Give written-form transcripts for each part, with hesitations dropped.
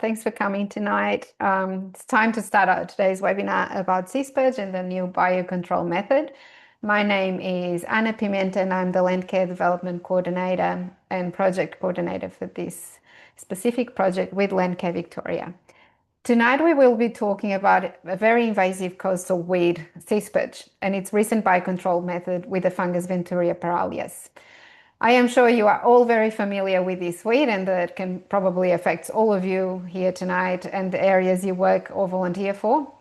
Thanks for coming tonight. It's time to start out today's webinar about CSPurge and the new biocontrol method. My name is Anna Pimenta and I'm the Land Care Development Coordinator and Project Coordinator for this specific project with Land Care Victoria. Tonight we will be talking about a very invasive coastal weed, CSPurge, and its recent biocontrol method with the fungus Venturia paralias. I am sure you are all very familiar with this weed and that can probably affect all of you here tonight and the areas you work or volunteer for.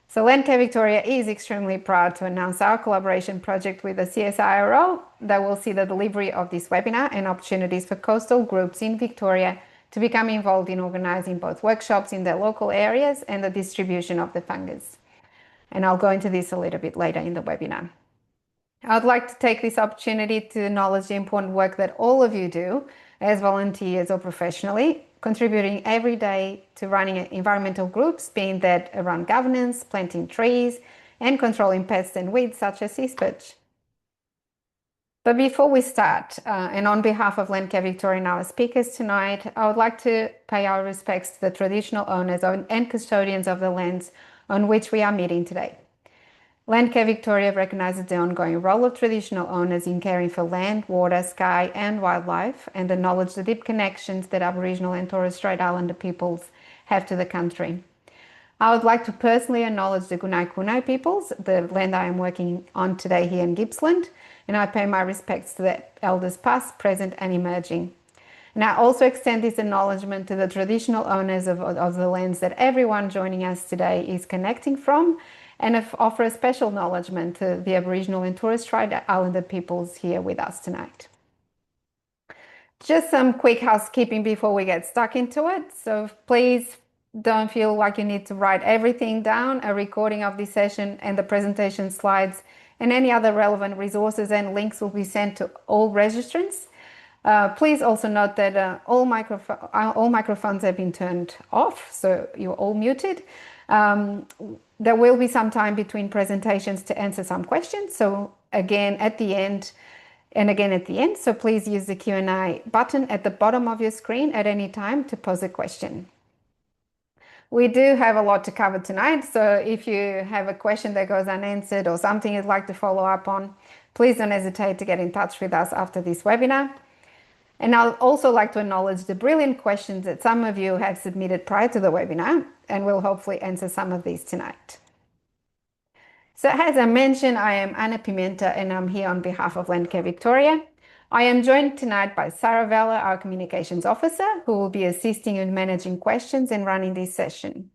So Land Care Victoria is extremely proud to announce our collaboration project with the CSIRO that will see the delivery of this webinar and opportunities for coastal groups in Victoria to become involved in organising both workshops in their local areas and the distribution of the fungus. And I'll go into this a little bit later in the webinar. I'd like to take this opportunity to acknowledge the important work that all of you do as volunteers or professionally, contributing every day to running environmental groups, being that around governance, planting trees, and controlling pests and weeds such as CSPurge. But before we start, and on behalf of Land Care Victoria and our speakers tonight, I would like to pay our respects to the traditional owners and custodians of the lands on which we are meeting today. Land Care Victoria recognises the ongoing role of traditional owners in caring for land, water, sky and wildlife and acknowledge the deep connections that Aboriginal and Torres Strait Islander peoples have to the country. I would like to personally acknowledge the Gunai peoples, the land I am working on today here in Gippsland, and I pay my respects to the elders past, present and emerging. And I also extend this acknowledgement to the traditional owners of the lands that everyone joining us today is connecting from, and offer a special acknowledgement to the Aboriginal and Torres Strait Islander peoples here with us tonight. Just some quick housekeeping before we get stuck into it. So please don't feel like you need to write everything down. A recording of this session and the presentation slides and any other relevant resources and links will be sent to all registrants. Please also note that all microphones have been turned off, so you're all muted. There will be some time between presentations to answer some questions. So again, at the end, and again at the end. So please use the Q&A button at the bottom of your screen at any time to pose a question. We do have a lot to cover tonight. So if you have a question that goes unanswered or something you'd like to follow up on, please don't hesitate to get in touch with us after this webinar. And I'd also like to acknowledge the brilliant questions that some of you have submitted prior to the webinar, and we'll hopefully answer some of these tonight. So as I mentioned, I am Anna Pimenta and I'm here on behalf of Land Care Victoria. I am joined tonight by Sarah Vella, our Communications Officer, who will be assisting in managing questions and running this session.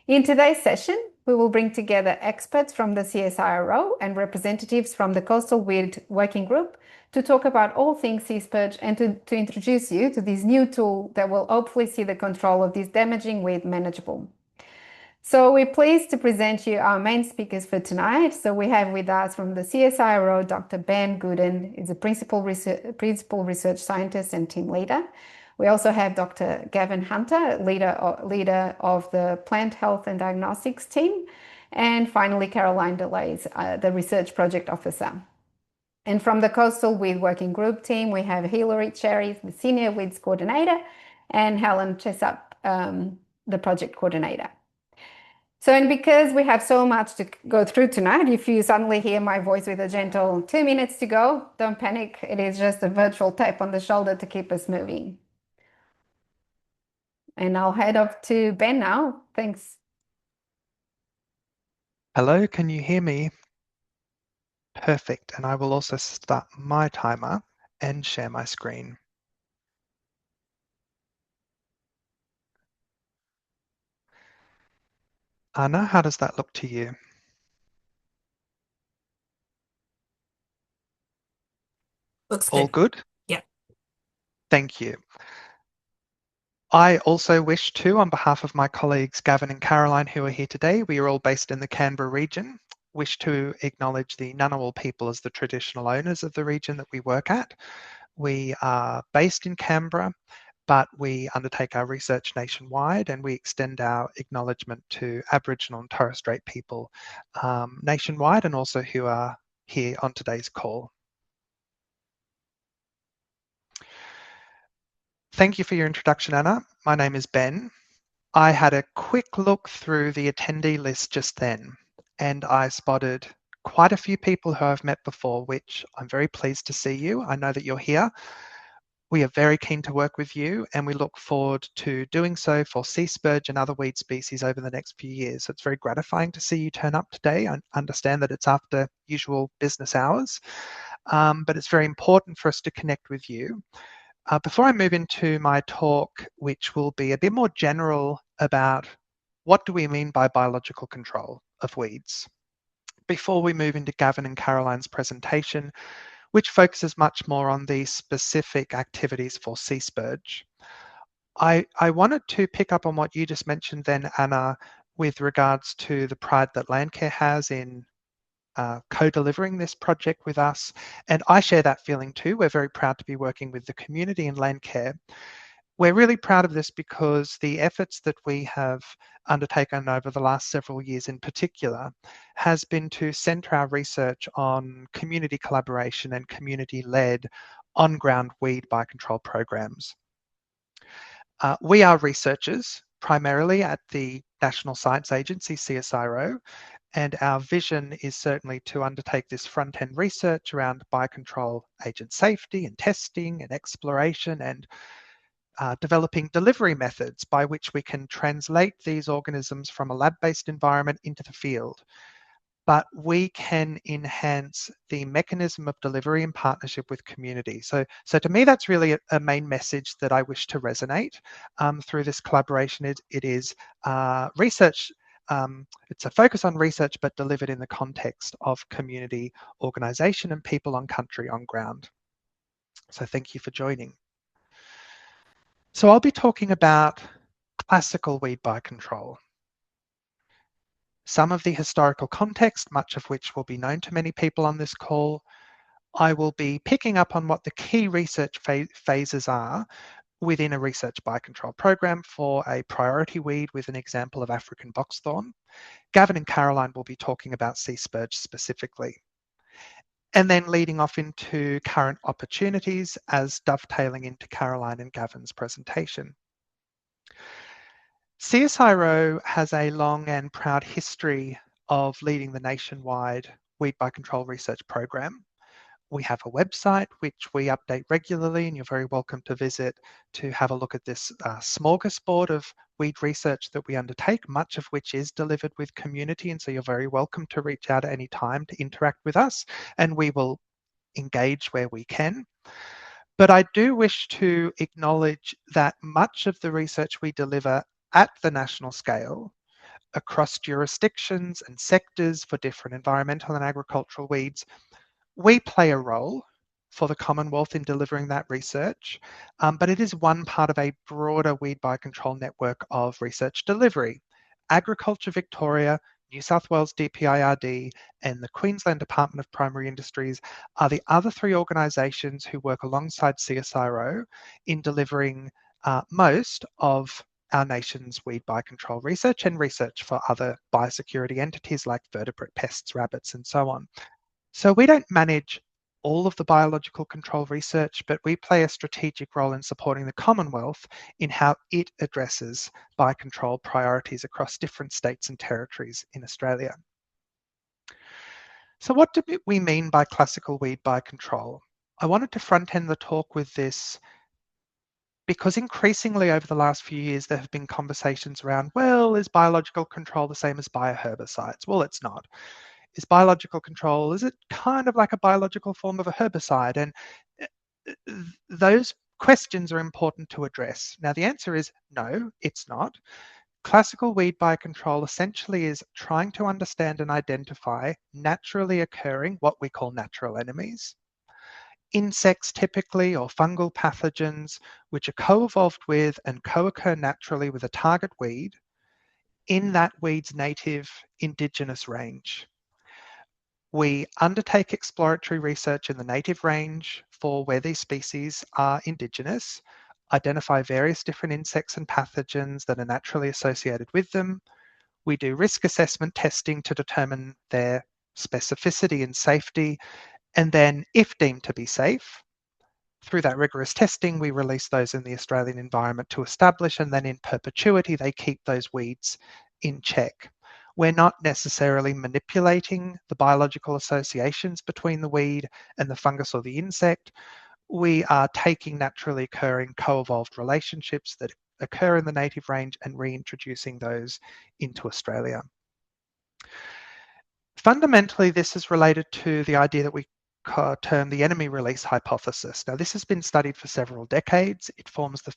In today's session, we will bring together experts from the CSIRO and representatives from the Coastal Weed Working Group to talk about all things CSPurge and to introduce you to this new tool that will hopefully see the control of this damaging weed manageable. So we're pleased to present you our main speakers for tonight. So we have with us from the CSIRO, Dr. Ben Gooden, is a principal research scientist and team leader. We also have Dr. Gavin Hunter, leader of the Plant Health and Diagnostics team. And finally, Caroline Delays, the Research Project Officer. And from the Coastal Weed Working Group team, we have Hilary Cherry, the Senior Weeds Coordinator, and Helen Chessup, the Project Coordinator. So, and because we have so much to go through tonight, if you suddenly hear my voice with a gentle 2 minutes to go, don't panic. It is just a virtual tap on the shoulder to keep us moving. And I'll head off to Ben now. Thanks. Hello, can you hear me? Perfect. And I will also start my timer and share my screen. Anna, how does that look to you? Looks All good? Yeah. Thank you. I also wish to, on behalf of my colleagues Gavin and Caroline who are here today, we are all based in the Canberra region, wish to acknowledge the Ngunnawal people as the traditional owners of the region that we work at. We are based in Canberra, but we undertake our research nationwide and we extend our acknowledgement to Aboriginal and Torres Strait people nationwide and also who are here on today's call. Thank you for your introduction, Anna. My name is Ben. I had a quick look through the attendee list just then, and I spotted quite a few people who I've met before, which I'm very pleased to see you. I know that you're here. We are very keen to work with you, and we look forward to doing so for sea spurge and other weed species over the next few years. So it's very gratifying to see you turn up today. I understand that it's after usual business hours, but it's very important for us to connect with you. Before I move into my talk, which will be a bit more general about what do we mean by biological control of weeds, before we move into Gavin and Caroline's presentation, which focuses much more on the specific activities for sea spurge, I wanted to pick up on what you just mentioned then, Anna, with regards to the pride that Landcare has in co-delivering this project with us. And I share that feeling too. We're very proud to be working with the community in Landcare. We're really proud of this because the efforts that we have undertaken over the last several years in particular has been to centre our research on community collaboration and community-led on-ground weed biocontrol programs. We are researchers primarily at the National Science Agency, CSIRO, and our vision is certainly to undertake this front-end research around biocontrol agent safety and testing and exploration and developing delivery methods by which we can translate these organisms from a lab-based environment into the field. But we can enhance the mechanism of delivery in partnership with community. So to me, that's really a main message that I wish to resonate through this collaboration. It is research. It's a focus on research, but delivered in the context of community organisation and people on country, on ground. So thank you for joining. So I'll be talking about classical weed biocontrol. Some of the historical context, much of which will be known to many people on this call. I will be picking up on what the key research phases are within a research biocontrol program for a priority weed with an example of African boxthorn. Gavin and Caroline will be talking about sea spurge specifically. And then leading off into current opportunities as dovetailing into Caroline and Gavin's presentation. CSIRO has a long and proud history of leading the nationwide weed biocontrol research program. We have a website which we update regularly, and you're very welcome to visit to have a look at this smorgasbord of weed research that we undertake, much of which is delivered with community, and so you're very welcome to reach out at any time to interact with us, and we will engage where we can. But I do wish to acknowledge that much of the research we deliver at the national scale across jurisdictions and sectors for different environmental and agricultural weeds, we play a role for the Commonwealth in delivering that research, but it is one part of a broader weed biocontrol network of research delivery. Agriculture Victoria, New South Wales DPIRD, and the Queensland Department of Primary Industries are the other three organisations who work alongside CSIRO in delivering most of our nation's weed biocontrol research and research for other biosecurity entities like vertebrate pests, rabbits, and so on. So we don't manage all of the biological control research, but we play a strategic role in supporting the Commonwealth in how it addresses biocontrol priorities across different states and territories in Australia. So what do we mean by classical weed biocontrol? I wanted to front-end the talk with this because increasingly over the last few years, there have been conversations around, well, is biological control the same as bioherbicides? Well, it's not. Is biological control, is it kind of like a biological form of a herbicide? And those questions are important to address. Now, the answer is no, it's not. Classical weed biocontrol essentially is trying to understand and identify naturally occurring, what we call natural enemies, insects typically, or fungal pathogens, which are co-evolved with and co-occur naturally with a target weed in that weed's native indigenous range. We undertake exploratory research in the native range for where these species are indigenous, identify various different insects and pathogens that are naturally associated with them. We do risk assessment testing to determine their specificity and safety, and then, if deemed to be safe, through that rigorous testing, we release those in the Australian environment to establish, and then in perpetuity, they keep those weeds in check. We're not necessarily manipulating the biological associations between the weed and the fungus or the insect. We are taking naturally occurring co-evolved relationships that occur in the native range and reintroducing those into Australia. Fundamentally, this is related to the idea that we term the enemy release hypothesis. Now, this has been studied for several decades. It forms the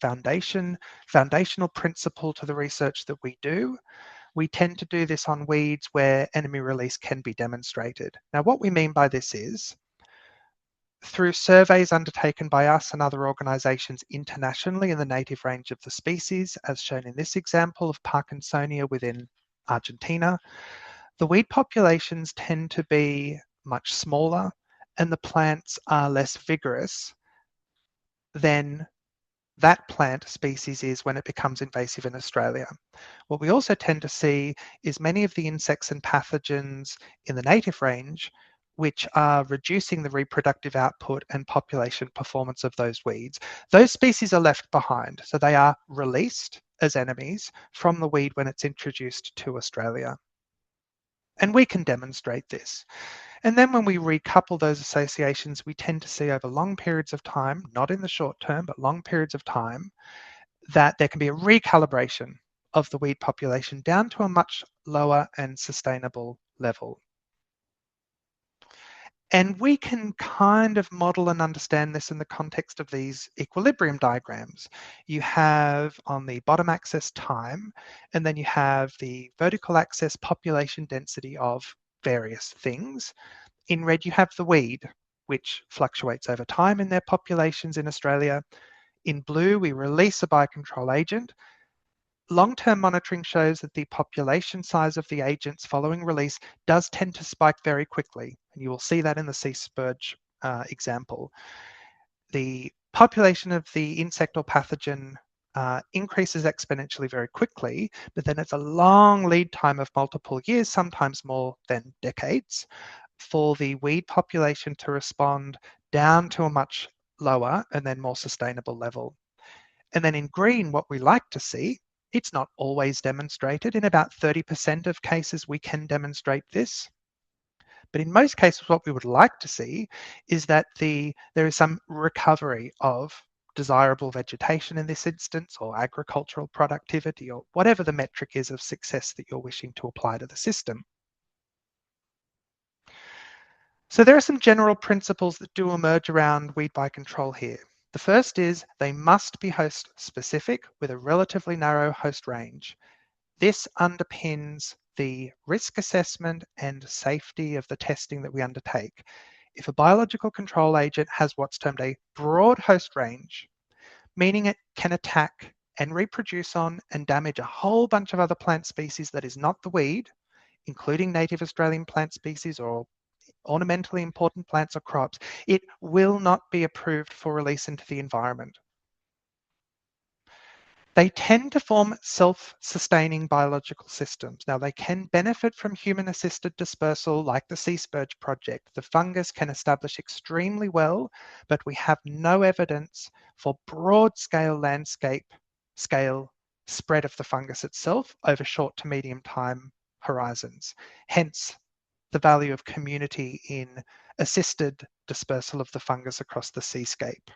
foundational principle to the research that we do. We tend to do this on weeds where enemy release can be demonstrated. Now, what we mean by this is, through surveys undertaken by us and other organisations internationally in the native range of the species, as shown in this example of Parkinsonia within Argentina, the weed populations tend to be much smaller and the plants are less vigorous than that plant species is when it becomes invasive in Australia. What we also tend to see is many of the insects and pathogens in the native range which are reducing the reproductive output and population performance of those weeds. Those species are left behind, so they are released as enemies from the weed when it's introduced to Australia. And we can demonstrate this. And then when we recouple those associations, we tend to see over long periods of time, not in the short term, but long periods of time, that there can be a recalibration of the weed population down to a much lower and sustainable level. And we can kind of model and understand this in the context of these equilibrium diagrams. You have on the bottom axis time, and then you have the vertical axis population density of various things. In red, you have the weed, which fluctuates over time in their populations in Australia. In blue, we release a biocontrol agent. Long-term monitoring shows that the population size of the agents following release does tend to spike very quickly, and you will see that in the spurge example. The population of the insect or pathogen increases exponentially very quickly, but then it's a long lead time of multiple years, sometimes more than decades, for the weed population to respond down to a much lower and then more sustainable level. And then in green, what we like to see, it's not always demonstrated. In about 30% of cases, we can demonstrate this. But in most cases, what we would like to see is that there is some recovery of desirable vegetation in this instance, or agricultural productivity, or whatever the metric is of success that you're wishing to apply to the system. So there are some general principles that do emerge around weed biocontrol here. The first is they must be host specific with a relatively narrow host range. This underpins the risk assessment and safety of the testing that we undertake. If a biological control agent has what's termed a broad host range, meaning it can attack and reproduce on and damage a whole bunch of other plant species that is not the weed, including native Australian plant species or ornamentally important plants or crops, it will not be approved for release into the environment. They tend to form self-sustaining biological systems. Now, they can benefit from human-assisted dispersal like the CSIRO project. The fungus can establish extremely well, but we have no evidence for broad-scale scale spread of the fungus itself over short to medium time horizons. Hence, the value of community in assisted dispersal of the fungus across the seascape.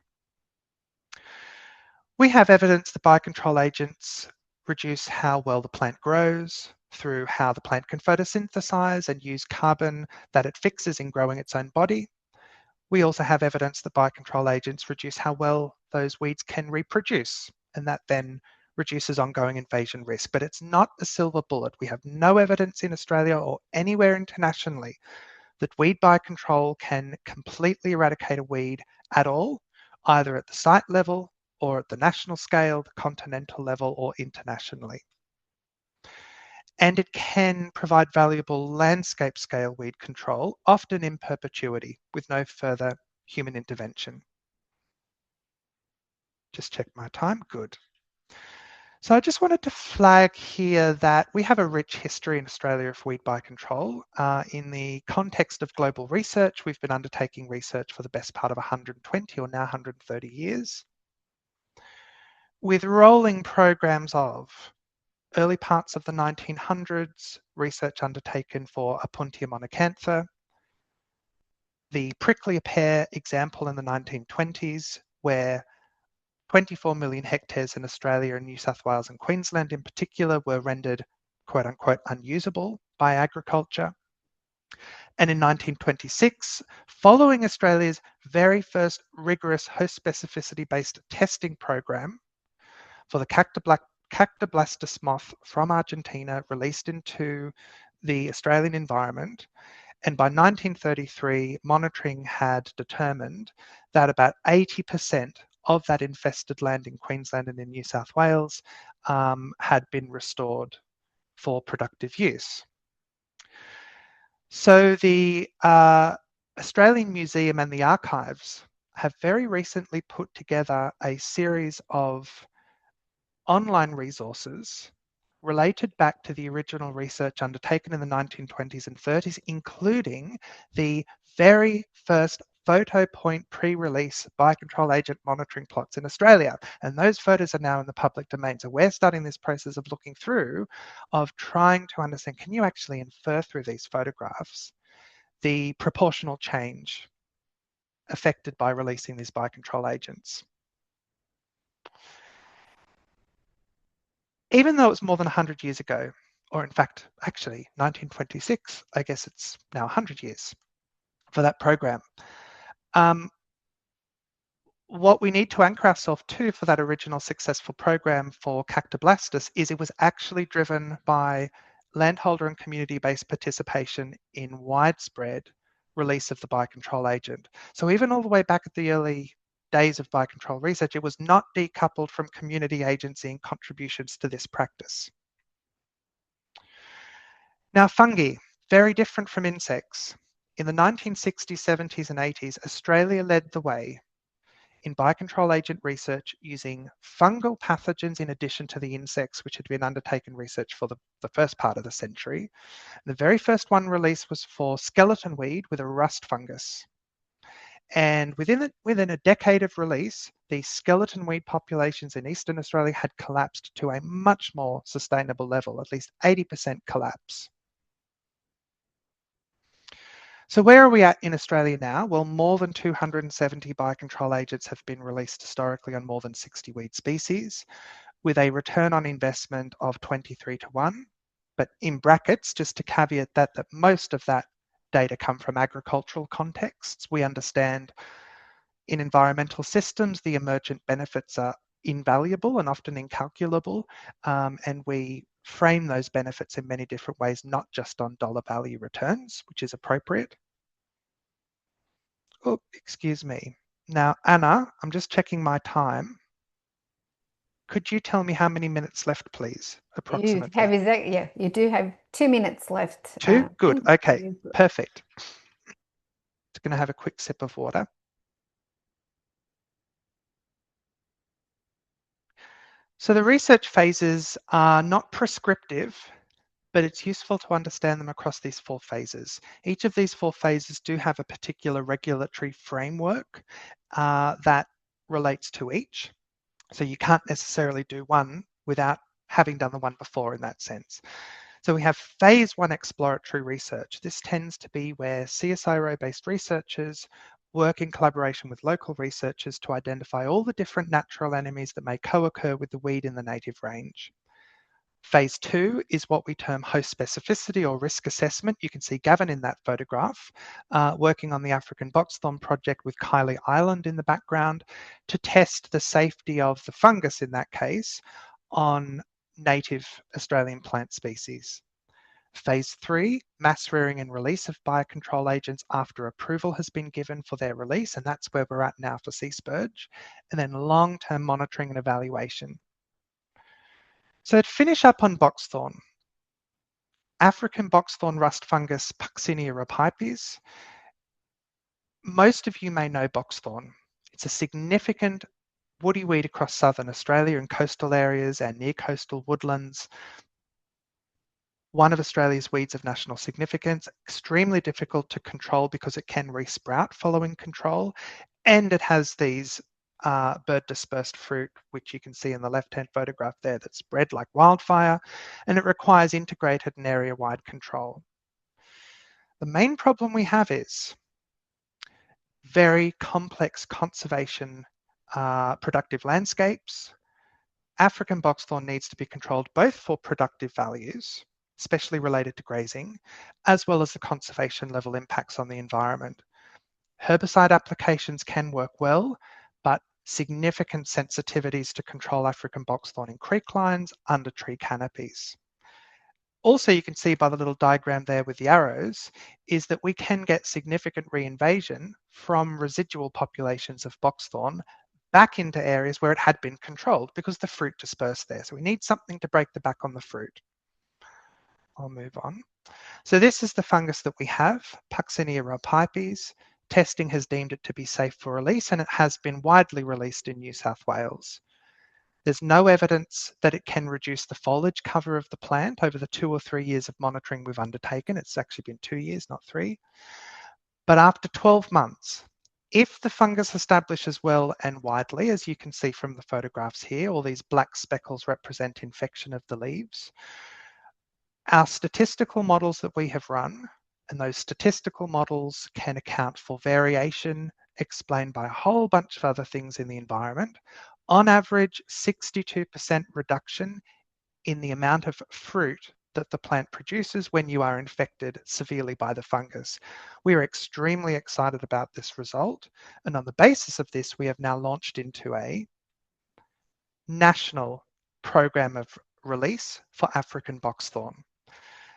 We have evidence that biocontrol agents reduce how well the plant grows through how the plant can photosynthesize and use carbon that it fixes in growing its own body. We also have evidence that biocontrol agents reduce how well those weeds can reproduce, and that then reduces ongoing invasion risk. But it's not a silver bullet. We have no evidence in Australia or anywhere internationally that weed biocontrol can completely eradicate a weed at all, either at the site level or at the national scale, the continental level, or internationally. And it can provide valuable landscape scale weed control, often in perpetuity, with no further human intervention. Just check my time, good. So I just wanted to flag here that we have a rich history in Australia of weed biocontrol. In the context of global research, we've been undertaking research for the best part of 120 or now 130 years, with rolling programs of early parts of the 1900s, research undertaken for Opuntia monacantha, the prickly pear example in the 1920s, where 24 million hectares in Australia and New South Wales and Queensland in particular were rendered quote unquote unusable by agriculture. And in 1926, following Australia's very first rigorous host specificity based testing program for the Cactoblastis moth from Argentina released into the Australian environment, and by 1933, monitoring had determined that about 80% of that infested land in Queensland and in New South Wales had been restored for productive use. So the Australian Museum and the Archives have very recently put together a series of online resources related back to the original research undertaken in the 1920s and 30s, including the very first photo point pre-release biocontrol agent monitoring plots in Australia. And those photos are now in the public domain. So we're starting this process of looking through, of trying to understand, can you actually infer through these photographs the proportional change affected by releasing these biocontrol agents? Even though it's more than 100 years ago, or in fact, actually 1926, I guess it's now 100 years for that program. What we need to anchor ourselves to for that original successful program for Cactoblastis is it was actually driven by landholder and community-based participation in widespread release of the biocontrol agent. So even all the way back at the early days of biocontrol research, it was not decoupled from community agency and contributions to this practice. Now, fungi, very different from insects. In the 1960s, 70s, and 80s, Australia led the way in biocontrol agent research using fungal pathogens in addition to the insects, which had been undertaken research for the first part of the century. The very first one released was for skeleton weed with a rust fungus. And within a decade of release, the skeleton weed populations in Eastern Australia had collapsed to a much more sustainable level, at least 80% collapse. So where are we at in Australia now? Well, more than 270 biocontrol agents have been released historically on more than 60 weed species, with a return on investment of 23 to 1. But in brackets, just to caveat that most of that data come from agricultural contexts. We understand in environmental systems, the emergent benefits are invaluable and often incalculable, and we frame those benefits in many different ways, not just on dollar value returns, which is appropriate. Oh, excuse me. Now, Anna, I'm just checking my time. Could you tell me how many minutes left, please, approximately? You have yeah, you do have 2 minutes left. 2? Good. Okay, perfect. Just going to have a quick sip of water. So the research phases are not prescriptive, but it's useful to understand them across these 4 phases. Each of these 4 phases do have a particular regulatory framework that relates to each. So you can't necessarily do one without having done the one before in that sense. So we have phase 1 exploratory research. This tends to be where CSIRO-based researchers work in collaboration with local researchers to identify all the different natural enemies that may co-occur with the weed in the native range. Phase 2 is what we term host specificity or risk assessment. You can see Gavin in that photograph, working on the African boxthorn project with Kylie Island in the background to test the safety of the fungus in that case on native Australian plant species. Phase 3, mass rearing and release of biocontrol agents after approval has been given for their release, and that's where we're at now for sea spurge, and then long-term monitoring and evaluation. So to finish up on boxthorn, African boxthorn rust fungus Puccinia rapipes. Most of you may know boxthorn. It's a significant woody weed across southern Australia in coastal areas and near coastal woodlands. One of Australia's weeds of national significance, extremely difficult to control because it can resprout following control, and it has these bird dispersed fruit, which you can see in the left-hand photograph there, that spread like wildfire, and it requires integrated and area-wide control. The main problem we have is very complex conservation productive landscapes. African boxthorn needs to be controlled both for productive values, especially related to grazing, as well as the conservation level impacts on the environment. Herbicide applications can work well, but significant sensitivities to control African boxthorn in creek lines, under tree canopies. Also, you can see by the little diagram there with the arrows, is that we can get significant reinvasion from residual populations of boxthorn back into areas where it had been controlled because the fruit dispersed there. So we need something to break the back on the fruit. I'll move on. So this is the fungus that we have, Puccinia rhopipes. Testing has deemed it to be safe for release, and it has been widely released in New South Wales. There's no evidence that it can reduce the foliage cover of the plant over the 2 or 3 years of monitoring we've undertaken. It's actually been 2 years, not 3. But after 12 months, if the fungus establishes well and widely, as you can see from the photographs here, all these black speckles represent infection of the leaves. Our statistical models that we have run, and those statistical models can account for variation explained by a whole bunch of other things in the environment. On average, 62% reduction in the amount of fruit that the plant produces when you are infected severely by the fungus. We are extremely excited about this result, and on the basis of this, we have now launched into a national program of release for African boxthorn.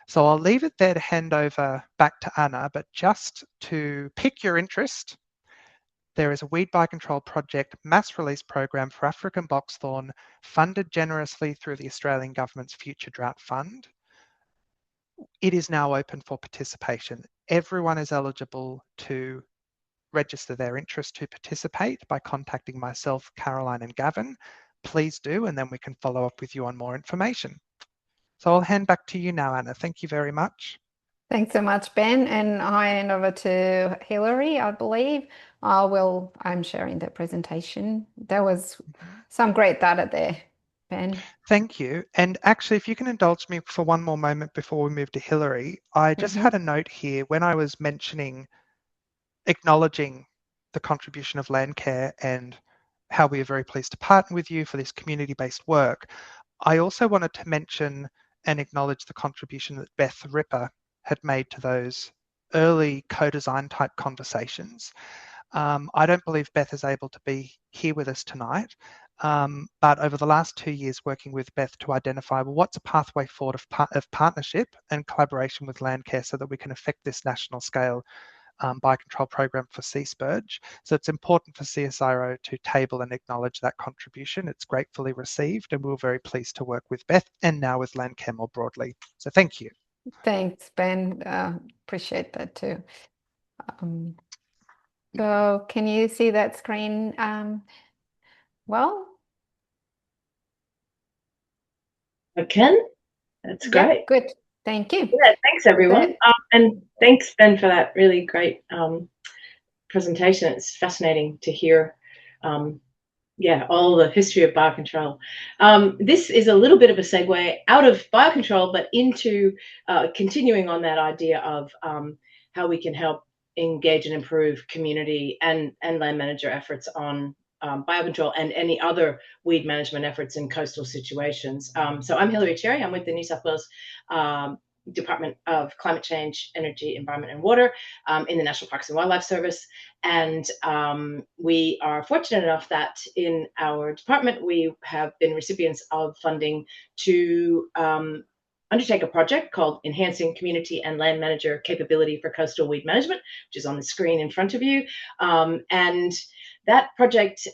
So I'll leave it there to hand over back to Anna, but just to pick your interest, there is a weed biocontrol project mass release program for African boxthorn funded generously through the Australian Government's Future Drought Fund. It is now open for participation. Everyone is eligible to register their interest to participate by contacting myself, Caroline and Gavin. Please do, and then we can follow up with you on more information. So I'll hand back to you now, Anna. Thank you very much. Thanks so much, Ben. And I hand over to Hilary, I believe. I'm sharing the presentation. There was some great data there, Ben. Thank you. And actually, if you can indulge me for one more moment before we move to Hilary, I just had a note here when I was acknowledging the contribution of Landcare and how we are very pleased to partner with you for this community-based work. I also wanted to mention and acknowledge the contribution that Beth Ripper had made to those early co-design type conversations. I don't believe Beth is able to be here with us tonight, but over the last 2 years working with Beth to identify, well, what's a pathway forward of partnership and collaboration with Landcare so that we can affect this national scale biocontrol program for sea spurge. So it's important for CSIRO to table and acknowledge that contribution. It's gratefully received, and we're very pleased to work with Beth and now with Landcare more broadly. So thank you. Thanks, Ben. Appreciate that too. So can you see that screen well? I can. That's great. Yeah, good. Thank you. Yeah, thanks everyone. And thanks, Ben, for that really great presentation. It's fascinating to hear all the history of biocontrol. This is a little bit of a segue out of biocontrol, but into continuing on that idea of how we can help engage and improve community and land manager efforts on biocontrol and any other weed management efforts in coastal situations. So I'm Hilary Cherry. I'm with the New South Wales Department of Climate Change, Energy, Environment and Water in the National Parks and Wildlife Service. And we are fortunate enough that in our department, we have been recipients of funding to undertake a project called Enhancing Community and Land Manager Capability for Coastal Weed Management, which is on the screen in front of you. And that project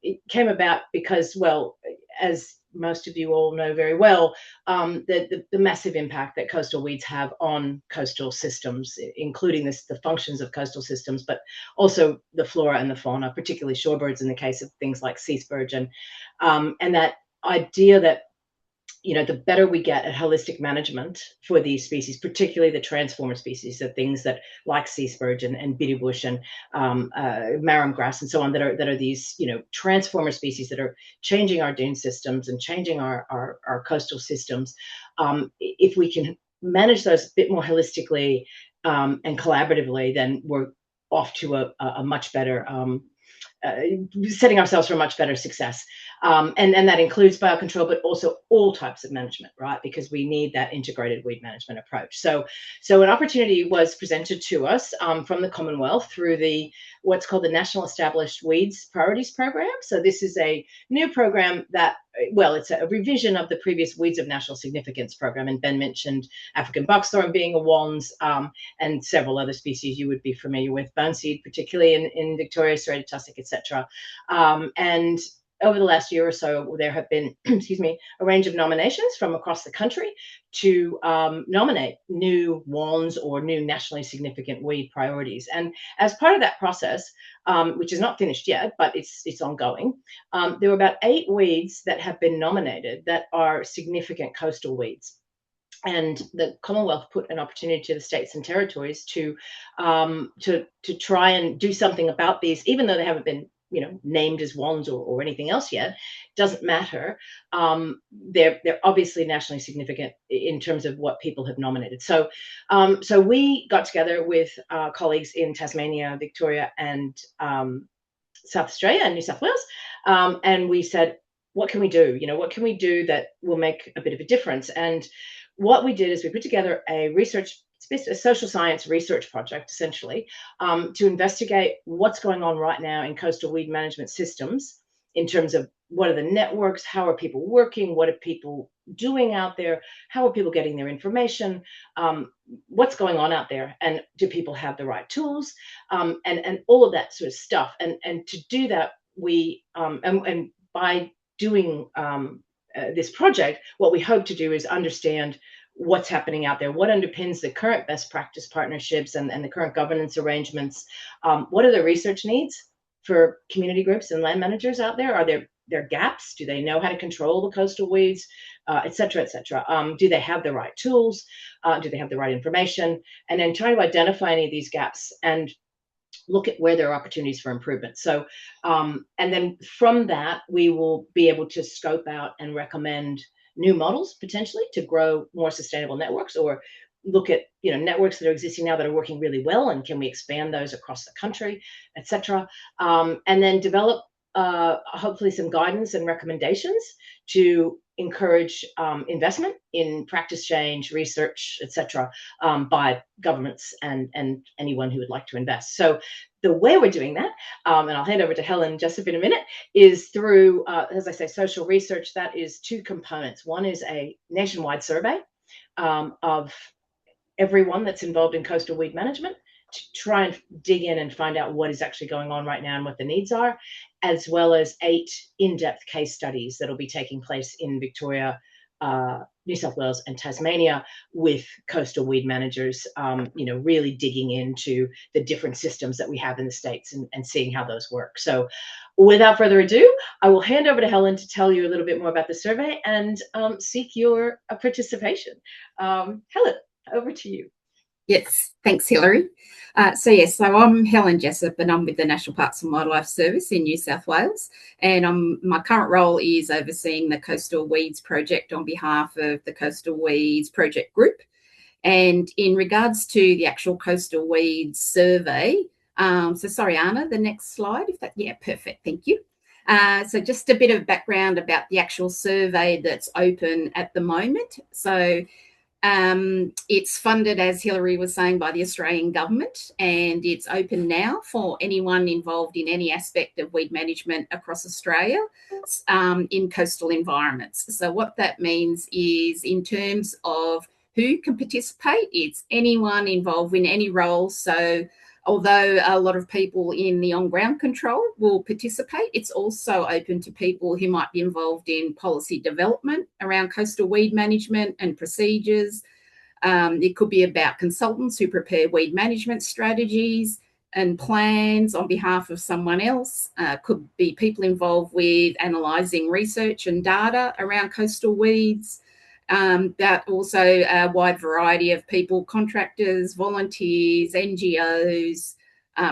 it came about because, well, as most of you all know very well, the massive impact that coastal weeds have on coastal systems, including the functions of coastal systems, but also the flora and the fauna, particularly shorebirds in the case of things like sea spurge, and that idea that, you know, the better we get at holistic management for these species, particularly the transformer species, the things that like sea spurge and bitterbush and marram grass and so on, that are these, you know, transformer species that are changing our dune systems and changing our coastal systems. If we can manage those a bit more holistically and collaboratively, then we're off to a much better setting ourselves for a much better success. And that includes biocontrol, but also all types of management, right? Because we need that integrated weed management approach. So an opportunity was presented to us from the Commonwealth through what's called the National Established Weeds Priorities Program. So this is a new program that, well, it's a revision of the previous Weeds of National Significance program. And Ben mentioned African buckthorn being a wands, and several other species you would be familiar with, boneseed, particularly in Victoria, serrated tussock, etc. And over the last year or so, there have been, excuse me, a range of nominations from across the country to nominate new wands or new nationally significant weed priorities. And as part of that process, which is not finished yet, but it's ongoing, there were about 8 weeds that have been nominated that are significant coastal weeds. And the Commonwealth put an opportunity to the states and territories to try and do something about these, even though they haven't been, you know, named as wands or anything else yet. Doesn't matter. They're obviously nationally significant in terms of what people have nominated. So we got together with colleagues in Tasmania, Victoria, and South Australia and New South Wales, and we said, what can we do? You know, what can we do that will make a bit of a difference? And what we did is we put together a social science research project, essentially, to investigate what's going on right now in coastal weed management systems in terms of what are the networks, how are people working, what are people doing out there, how are people getting their information, what's going on out there, and do people have the right tools, and all of that sort of stuff. And to do that, we and by doing this project, what we hope to do is understand what's happening out there, what underpins the current best practice partnerships and the current governance arrangements. What are the research needs for community groups and land managers out there? Are there gaps? Do they know how to control the coastal weeds, et cetera, et cetera? Do they have the right tools? Do they have the right information? And then try to identify any of these gaps and look at where there are opportunities for improvement. So, and then from that, we will be able to scope out and recommend new models potentially to grow more sustainable networks, or look at, you know, networks that are existing now that are working really well, and can we expand those across the country, etc. And then develop hopefully some guidance and recommendations to encourage investment in practice change, research, etc., by governments and anyone who would like to invest. So the way we're doing that, and I'll hand over to Helen just in a minute, is through, as I say, social research. That is 2 components. One is a nationwide survey of everyone that's involved in coastal weed management, to try and dig in and find out what is actually going on right now and what the needs are, as well as 8 in-depth case studies that'll be taking place in Victoria, New South Wales and Tasmania with coastal weed managers, you know, really digging into the different systems that we have in the States and seeing how those work. So without further ado, I will hand over to Helen to tell you a little bit more about the survey and seek your participation. Helen, over to you. Yes, thanks, Hilary. So I'm Helen Jessup, and I'm with the National Parks and Wildlife Service in New South Wales. And my current role is overseeing the Coastal Weeds Project on behalf of the Coastal Weeds Project Group. And in regards to the actual Coastal Weeds survey, so sorry, Anna, the next slide. Perfect, thank you. So just a bit of background about the actual survey that's open at the moment. So it's funded, as Hilary was saying, by the Australian government, and it's open now for anyone involved in any aspect of weed management across Australia in coastal environments. So what that means is, in terms of who can participate, it's anyone involved in any role. So although a lot of people in the on-ground control will participate, it's also open to people who might be involved in policy development around coastal weed management and procedures. It could be about consultants who prepare weed management strategies and plans on behalf of someone else. Could be people involved with analysing research and data around coastal weeds. That also a wide variety of people, contractors, volunteers, NGOs,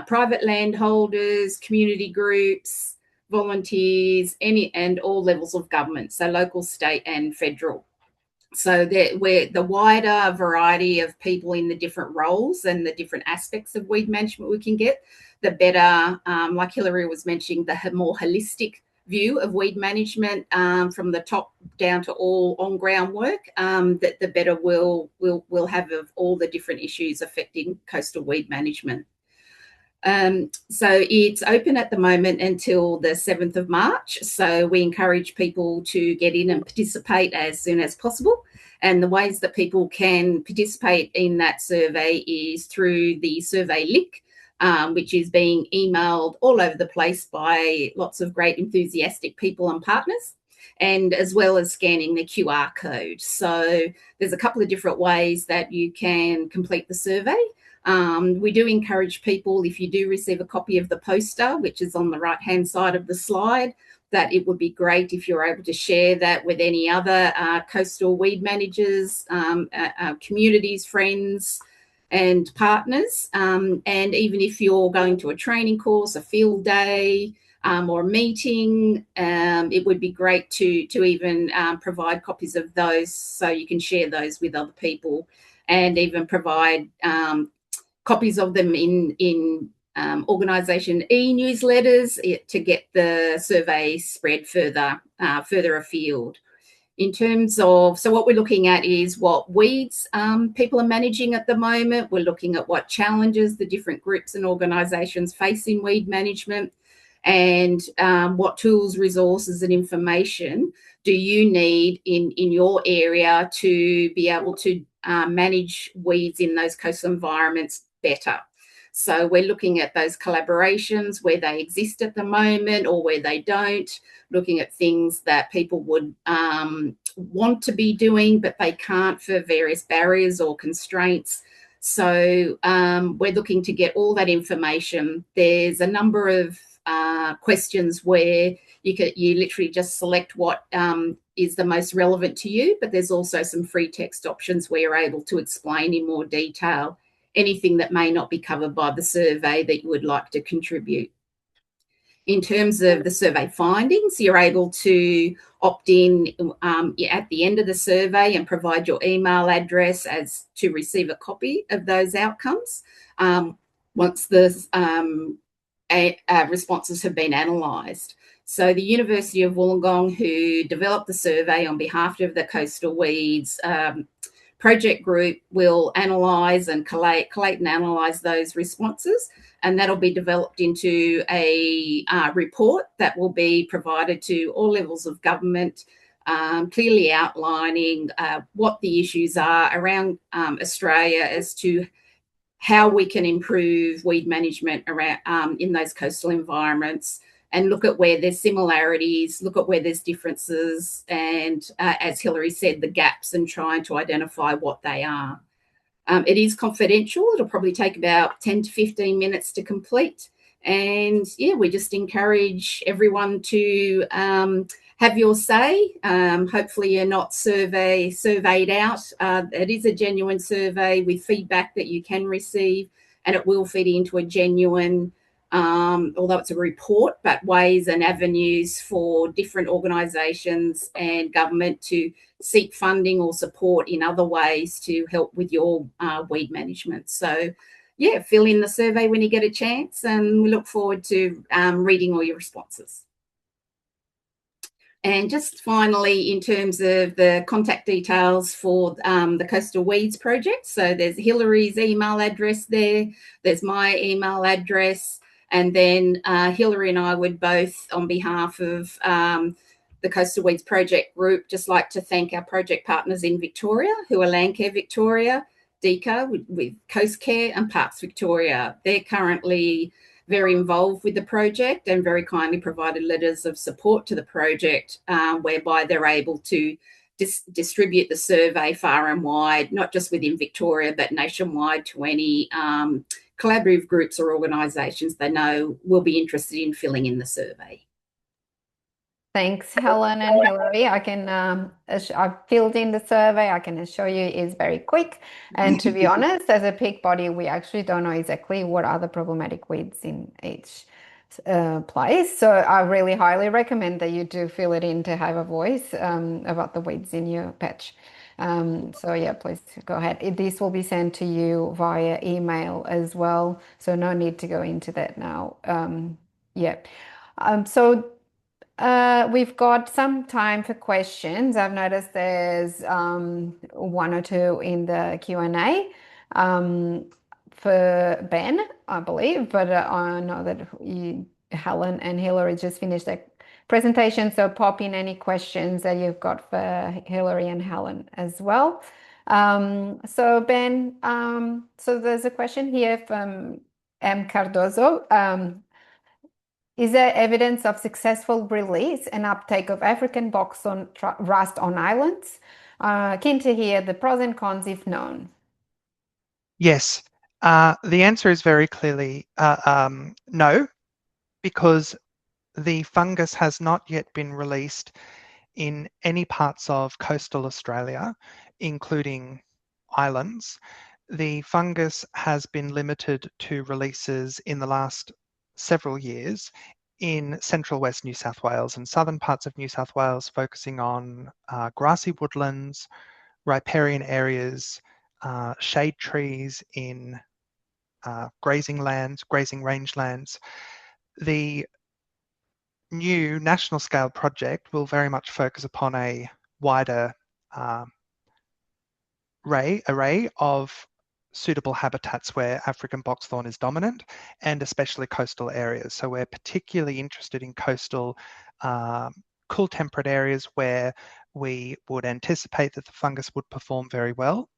private landholders, community groups, volunteers, and all levels of government, so local, state and federal. So the wider variety of people in the different roles and the different aspects of weed management we can get, the better, like Hilary was mentioning, the more holistic view of weed management from the top down to all on-ground work, that the better we'll have of all the different issues affecting coastal weed management. So it's open at the moment until the 7th of March. So we encourage people to get in and participate as soon as possible. And the ways that people can participate in that survey is through the survey link, which is being emailed all over the place by lots of great enthusiastic people and partners, and as well as scanning the QR code. So there's a couple of different ways that you can complete the survey. We do encourage people, if you do receive a copy of the poster, which is on the right-hand side of the slide, that it would be great if you're able to share that with any other coastal weed managers, communities, friends, and partners. And even if you're going to a training course, a field day, or a meeting, it would be great to even provide copies of those so you can share those with other people, and even provide copies of them in organisation e-newsletters to get the survey spread further afield. In terms of, so what we're looking at is what weeds people are managing at the moment. We're looking at what challenges the different groups and organisations face in weed management, and what tools, resources and information do you need in your area to be able to manage weeds in those coastal environments better. So we're looking at those collaborations where they exist at the moment or where they don't, looking at things that people would want to be doing but they can't for various barriers or constraints. So we're looking to get all that information. There's a number of questions where you literally just select what is the most relevant to you, but there's also some free text options where you're able to explain in more detail anything that may not be covered by the survey that you would like to contribute. In terms of the survey findings, you're able to opt in at the end of the survey and provide your email address as to receive a copy of those outcomes once the responses have been analysed. So the University of Wollongong, who developed the survey on behalf of the Coastal Weeds project group, will analyse and collate and analyse those responses, and that'll be developed into a report that will be provided to all levels of government, clearly outlining what the issues are around Australia as to how we can improve weed management around in those coastal environments, and look at where there's similarities, look at where there's differences, and as Hilary said, the gaps, and trying to identify what they are. It is confidential. It'll probably take about 10 to 15 minutes to complete. And yeah, we just encourage everyone to have your say. Hopefully you're not surveyed out. It is a genuine survey with feedback that you can receive, and it will feed into a genuine, although it's a report, but ways and avenues for different organisations and government to seek funding or support in other ways to help with your weed management. So yeah, fill in the survey when you get a chance, and we look forward to reading all your responses. And just finally, in terms of the contact details for the Coastal Weeds project, so there's Hilary's email address there, there's my email address, and then Hilary and I would both, on behalf of the Coastal Weeds project group, just like to thank our project partners in Victoria, who are Landcare Victoria, DECA with Coast Care and Parks Victoria. They're currently very involved with the project and very kindly provided letters of support to the project, whereby they're able to distribute the survey far and wide, not just within Victoria, but nationwide to any collaborative groups or organisations they know will be interested in filling in the survey. Thanks, Helen and Hilary. I've filled in the survey. I can assure you it's very quick. And to be honest, as a peak body, we actually don't know exactly what are the problematic weeds in each place. So I really highly recommend that you do fill it in to have a voice about the weeds in your patch. So yeah, please go ahead. This will be sent to you via email as well. So no need to go into that now. Yeah. We've got some time for questions. I've noticed there's one or two in the Q&A for Ben, I believe, but I know that Helen and Hilary just finished their presentation, so pop in any questions that you've got for Hilary and Helen as well. So Ben, so there's a question here from M. Cardozo. Is there evidence of successful release and uptake of African boxthorn rust on islands? Keen to hear the pros and cons if known. Yes, the answer is very clearly no, because the fungus has not yet been released in any parts of coastal Australia, including islands. The fungus has been limited to releases in the last several years in central west New South Wales and southern parts of New South Wales, focusing on grassy woodlands, riparian areas, shade trees in grazing rangelands. The new national scale project will very much focus upon a wider array of suitable habitats where African boxthorn is dominant, and especially coastal areas. So we're particularly interested in coastal cool temperate areas where we would anticipate that the fungus would perform very well.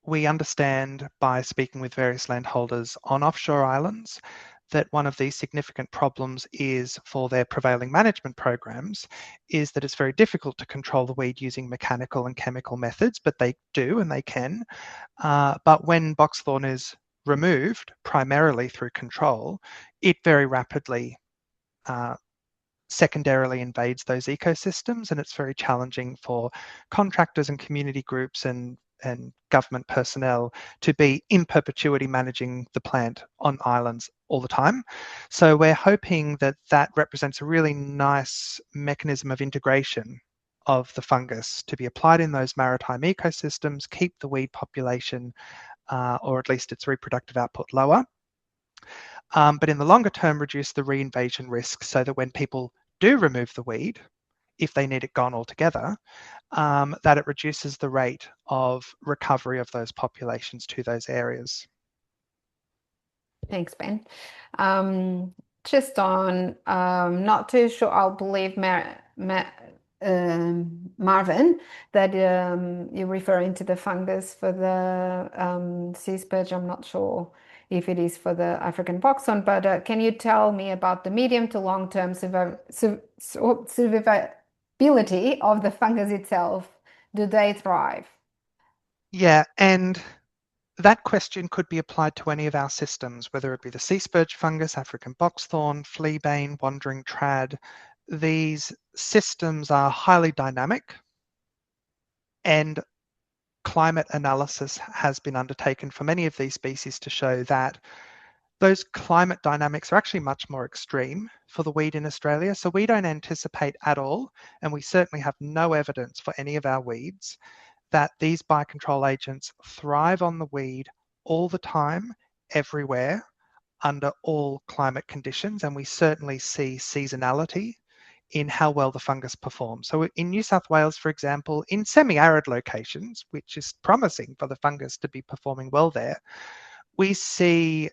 We understand by speaking with various landholders on offshore islands that one of the significant problems is for their prevailing management programs is that it's very difficult to control the weed using mechanical and chemical methods, but they do and they can. But when boxthorn is removed primarily through control, it very rapidly secondarily invades those ecosystems, and it's very challenging for contractors and community groups and government personnel to be in perpetuity managing the plant on islands all the time. So we're hoping that that represents a really nice mechanism of integration of the fungus to be applied in those maritime ecosystems, keep the weed population or at least its reproductive output lower, but in the longer term reduce the reinvasion risk so that when people do remove the weed, if they need it gone altogether, that it reduces the rate of recovery of those populations to those areas. Thanks, Ben. Just on, not too sure, I'll believe Marvin, that you're referring to the fungus for the sea spurge. I'm not sure if it is for the African boxthorn, but can you tell me about the medium to long-term survivability of the fungus itself? Do they thrive? Yeah, and that question could be applied to any of our systems, whether it be the sea spurge fungus, African boxthorn, fleabane, wandering trad. These systems are highly dynamic, and climate analysis has been undertaken for many of these species to show that those climate dynamics are actually much more extreme for the weed in Australia. So we don't anticipate at all, and we certainly have no evidence for any of our weeds, that these biocontrol agents thrive on the weed all the time, everywhere, under all climate conditions. And we certainly see seasonality in how well the fungus performs. So in New South Wales, for example, in semi-arid locations, which is promising for the fungus to be performing well there, we see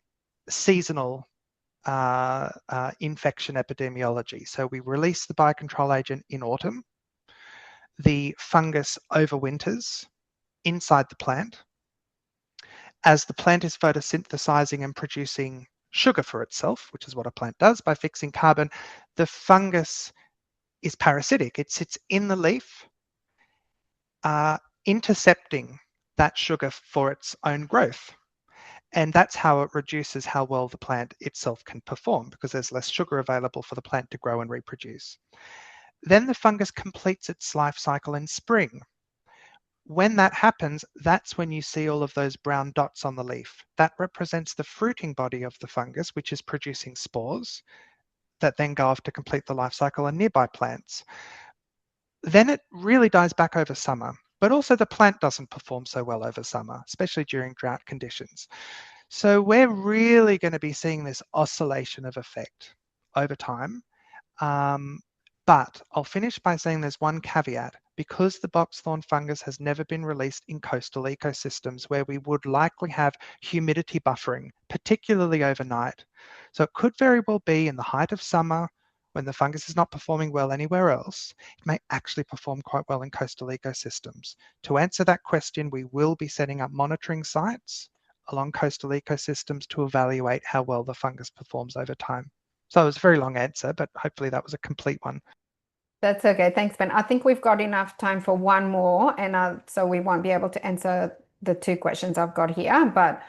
seasonal infection epidemiology. So we release the biocontrol agent in autumn. The fungus overwinters inside the plant. As the plant is photosynthesizing and producing sugar for itself, which is what a plant does by fixing carbon, the fungus is parasitic. It sits in the leaf, intercepting that sugar for its own growth. And that's how it reduces how well the plant itself can perform, because there's less sugar available for the plant to grow and reproduce. Then the fungus completes its life cycle in spring. When that happens, that's when you see all of those brown dots on the leaf. That represents the fruiting body of the fungus, which is producing spores that then go off to complete the life cycle on nearby plants. Then it really dies back over summer, but also the plant doesn't perform so well over summer, especially during drought conditions. So we're really going to be seeing this oscillation of effect over time. But I'll finish by saying there's one caveat. Because the boxthorn fungus has never been released in coastal ecosystems where we would likely have humidity buffering, particularly overnight. So it could very well be in the height of summer, when the fungus is not performing well anywhere else, it may actually perform quite well in coastal ecosystems. To answer that question, we will be setting up monitoring sites along coastal ecosystems to evaluate how well the fungus performs over time. So it was a very long answer, but hopefully that was a complete one. That's okay. Thanks, Ben. I think we've got enough time for one more, and so we won't be able to answer the 2 questions I've got here, but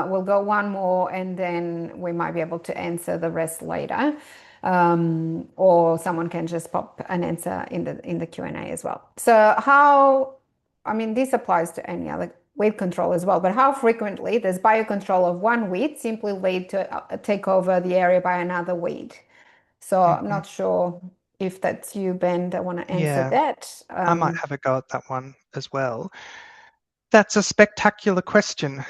we'll go one more, and then we might be able to answer the rest later. Or someone can just pop an answer in the Q&A as well. So this applies to any other weed control as well, but how frequently does biocontrol of one weed simply lead to take over the area by another weed? So I'm not sure if that's you, Ben, that want to answer that. I might have a go at that one as well. That's a spectacular question.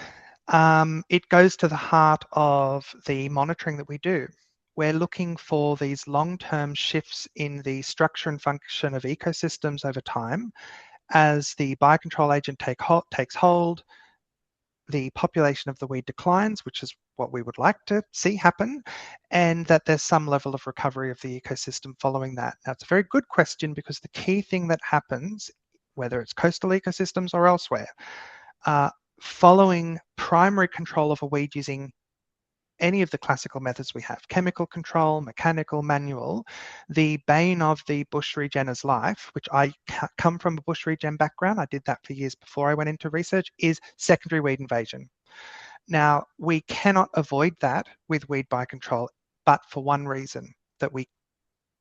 It goes to the heart of the monitoring that we do. We're looking for these long-term shifts in the structure and function of ecosystems over time. As the biocontrol agent takes hold, the population of the weed declines, which is what we would like to see happen, and that there's some level of recovery of the ecosystem following that. Now, it's a very good question, because the key thing that happens, whether it's coastal ecosystems or elsewhere, following primary control of a weed using any of the classical methods we have, chemical control, mechanical, manual, the bane of the bush regener's life, which I come from a bush regen background, I did that for years before I went into research, is secondary weed invasion. Now, we cannot avoid that with weed biocontrol, but for one reason, that we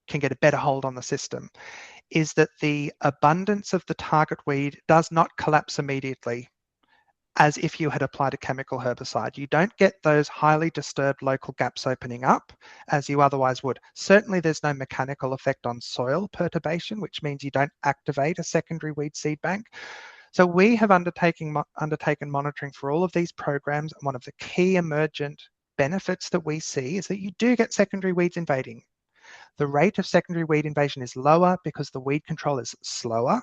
can get a better hold on the system, is that the abundance of the target weed does not collapse immediately as if you had applied a chemical herbicide. You don't get those highly disturbed local gaps opening up as you otherwise would. Certainly there's no mechanical effect on soil perturbation, which means you don't activate a secondary weed seed bank. So we have undertaken monitoring for all of these programs, and one of the key emergent benefits that we see is that you do get secondary weeds invading. The rate of secondary weed invasion is lower because the weed control is slower.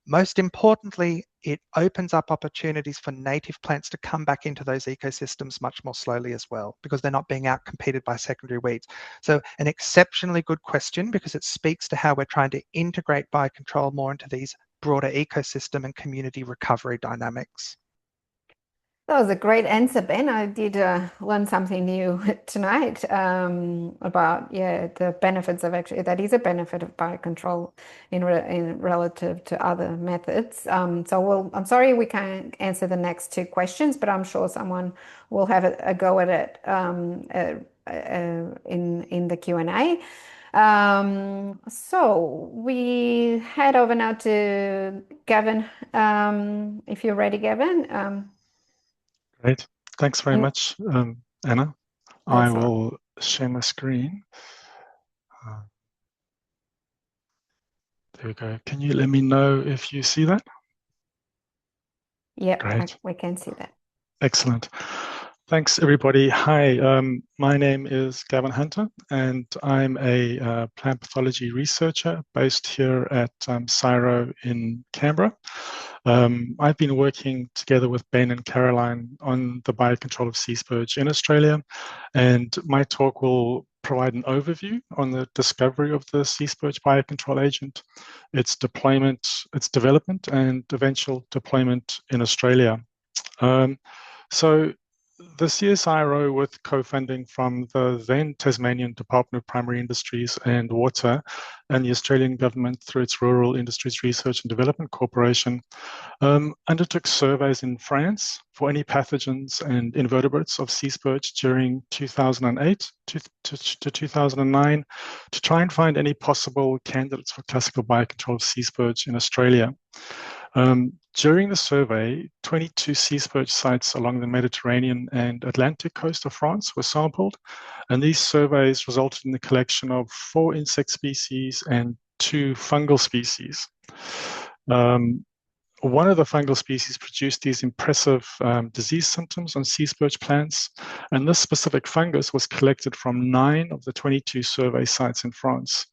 Most importantly, it opens up opportunities for native plants to come back into those ecosystems much more slowly as well, because they're not being outcompeted by secondary weeds. So an exceptionally good question, because it speaks to how we're trying to integrate biocontrol more into these broader ecosystem and community recovery dynamics. That was a great answer, Ben. I did learn something new tonight about the benefits of that is a benefit of biocontrol in relative to other methods. So I'm sorry we can't answer the next 2 questions, but I'm sure someone will have a go at it in the Q&A. So we head over now to Gavin. If you're ready, Gavin. Great. Thanks very much, Anna. I will share my screen. There we go. Can you let me know if you see that? Yep, great. We can see that. Excellent. Thanks, everybody. Hi, my name is Gavin Hunter, and I'm a plant pathology researcher based here at CSIRO in Canberra. I've been working together with Ben and Caroline on the biocontrol of sea spurge in Australia, and my talk will provide an overview on the discovery of the sea spurge biocontrol agent, its deployment, its development, and eventual deployment in Australia. So the CSIRO, with co-funding from the then Tasmanian Department of Primary Industries and Water and the Australian government through its Rural Industries Research and Development Corporation, undertook surveys in France for any pathogens and invertebrates of sea spurge during 2008 to 2009 to try and find any possible candidates for classical biocontrol of sea spurge in Australia. During the survey, 22 sea spurge sites along the Mediterranean and Atlantic coast of France were sampled, and these surveys resulted in the collection of 4 insect species and 2 fungal species. One of the fungal species produced these impressive disease symptoms on sea spurge plants, and this specific fungus was collected from 9 of the 22 survey sites in France.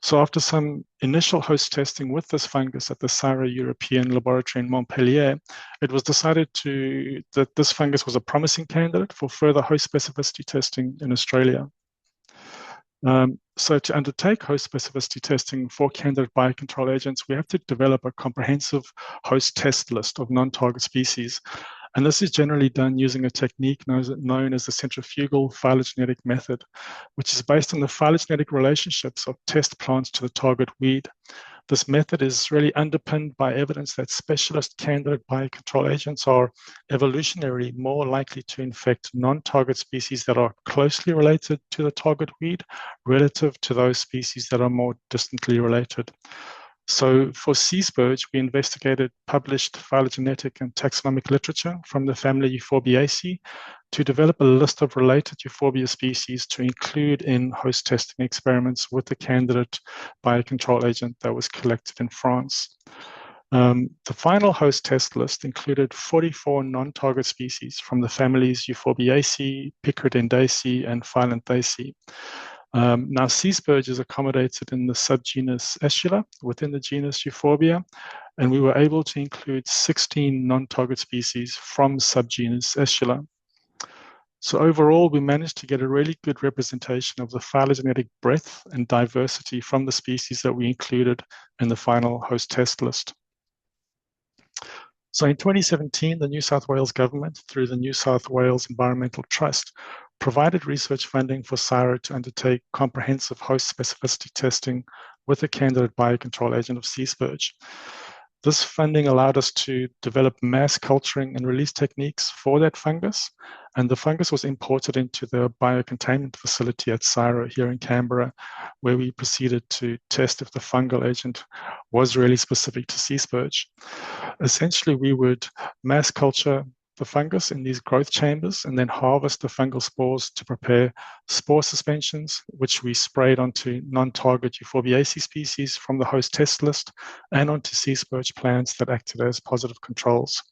So after some initial host testing with this fungus at the CSIRO European Laboratory in Montpellier, it was decided that this fungus was a promising candidate for further host specificity testing in Australia. So to undertake host specificity testing for candidate biocontrol agents, we have to develop a comprehensive host test list of non-target species. And this is generally done using a technique known as the centrifugal phylogenetic method, which is based on the phylogenetic relationships of test plants to the target weed. This method is really underpinned by evidence that specialist candidate biocontrol agents are evolutionarily more likely to infect non-target species that are closely related to the target weed relative to those species that are more distantly related. So for sea spurge, we investigated published phylogenetic and taxonomic literature from the family Euphorbiaceae to develop a list of related Euphorbia species to include in host testing experiments with the candidate biocontrol agent that was collected in France. The final host test list included 44 non-target species from the families Euphorbiaceae, Picridendaceae, and Phyllanthacea. Now, sea spurge is accommodated in the subgenus Eschula within the genus Euphorbia, and we were able to include 16 non-target species from subgenus Eschula. So overall, we managed to get a really good representation of the phylogenetic breadth and diversity from the species that we included in the final host test list. So in 2017, the New South Wales government, through the New South Wales Environmental Trust, provided research funding for CSIRO to undertake comprehensive host specificity testing with a candidate biocontrol agent of sea spurge. This funding allowed us to develop mass culturing and release techniques for that fungus, and the fungus was imported into the biocontainment facility at CSIRO here in Canberra, where we proceeded to test if the fungal agent was really specific to sea spurge. Essentially, we would mass culture the fungus in these growth chambers and then harvest the fungal spores to prepare spore suspensions, which we sprayed onto non-target Euphorbiaceae species from the host test list and onto sea spurge plants that acted as positive controls.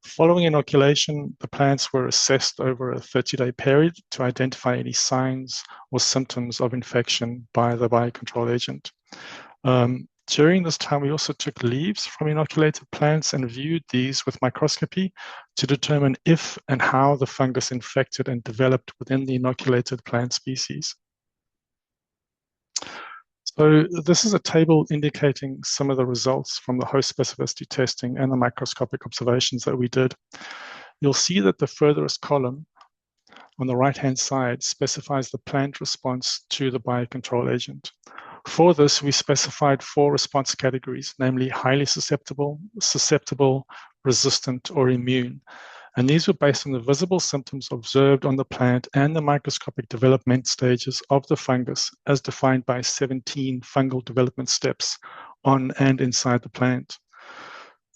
Following inoculation, the plants were assessed over a 30-day period to identify any signs or symptoms of infection by the biocontrol agent. During this time, we also took leaves from inoculated plants and viewed these with microscopy to determine if and how the fungus infected and developed within the inoculated plant species. So this is a table indicating some of the results from the host specificity testing and the microscopic observations that we did. You'll see that the furthest column on the right-hand side specifies the plant response to the biocontrol agent. For this, we specified 4 response categories, namely highly susceptible, resistant, or immune. And these were based on the visible symptoms observed on the plant and the microscopic development stages of the fungus as defined by 17 fungal development steps on and inside the plant.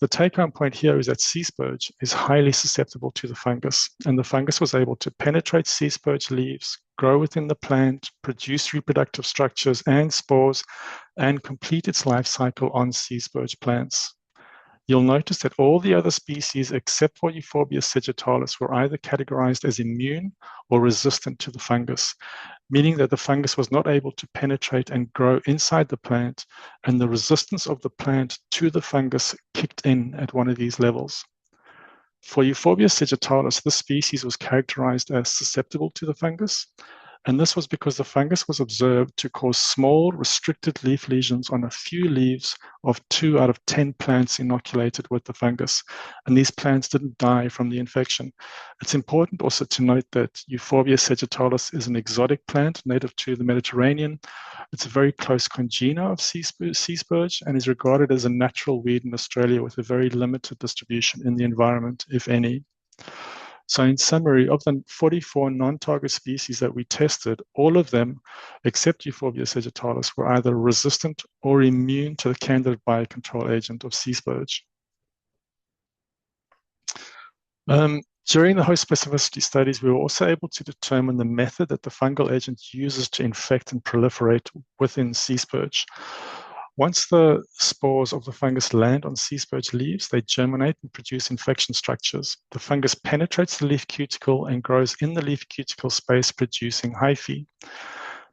The take-home point here is that sea spurge is highly susceptible to the fungus, and the fungus was able to penetrate sea spurge leaves, grow within the plant, produce reproductive structures and spores, and complete its life cycle on sea spurge plants. you'll notice that all the other species except for Euphorbia sagittalis were either categorized as immune or resistant to the fungus, meaning that the fungus was not able to penetrate and grow inside the plant, and the resistance of the plant to the fungus kicked in at one of these levels. For Euphorbia sagittalis, this species was characterized as susceptible to the fungus, and this was because the fungus was observed to cause small, restricted leaf lesions on a few leaves of 2 out of 10 plants inoculated with the fungus, and these plants didn't die from the infection. It's important also to note that Euphorbia sagittalis is an exotic plant native to the Mediterranean. It's a very close congener of sea spurge and is regarded as a natural weed in Australia with a very limited distribution in the environment, if any. So in summary, of the 44 non-target species that we tested, all of them, except Euphorbia sagittalis, were either resistant or immune to the candidate biocontrol agent of sea spurge. During the host specificity studies, we were also able to determine the method that the fungal agent uses to infect and proliferate within sea spurge. Once the spores of the fungus land on sea spurge leaves, they germinate and produce infection structures. The fungus penetrates the leaf cuticle and grows in the leaf cuticle space, producing hyphae.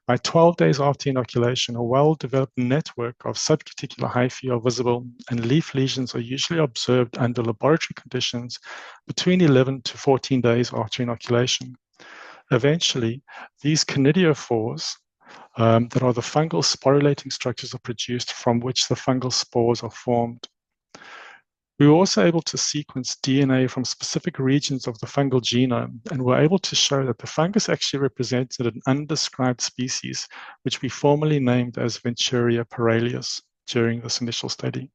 By 12 days after inoculation, a well-developed network of subcuticular hyphae are visible, and leaf lesions are usually observed under laboratory conditions between 11 to 14 days after inoculation. Eventually, these conidiophores, that are the fungal sporulating structures, are produced from which the fungal spores are formed. We were also able to sequence DNA from specific regions of the fungal genome, and were able to show that the fungus actually represented an undescribed species, which we formally named as Venturia paralius during this initial study.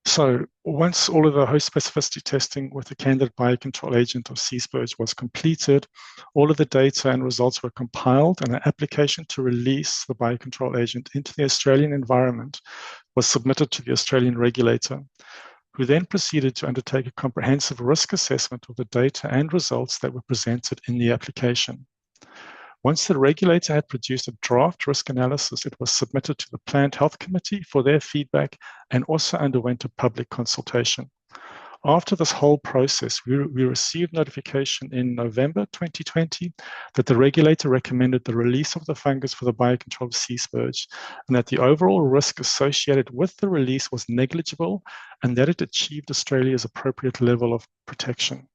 So once all of the host specificity testing with the candidate biocontrol agent of sea spurge was completed, all of the data and results were compiled, and an application to release the biocontrol agent into the Australian environment was submitted to the Australian regulator, who then proceeded to undertake a comprehensive risk assessment of the data and results that were presented in the application. Once the regulator had produced a draft risk analysis, it was submitted to the Plant Health Committee for their feedback and also underwent a public consultation. After this whole process, we received notification in November 2020 that the regulator recommended the release of the fungus for the biocontrol of sea spurge, and that the overall risk associated with the release was negligible, and that it achieved Australia's appropriate level of protection.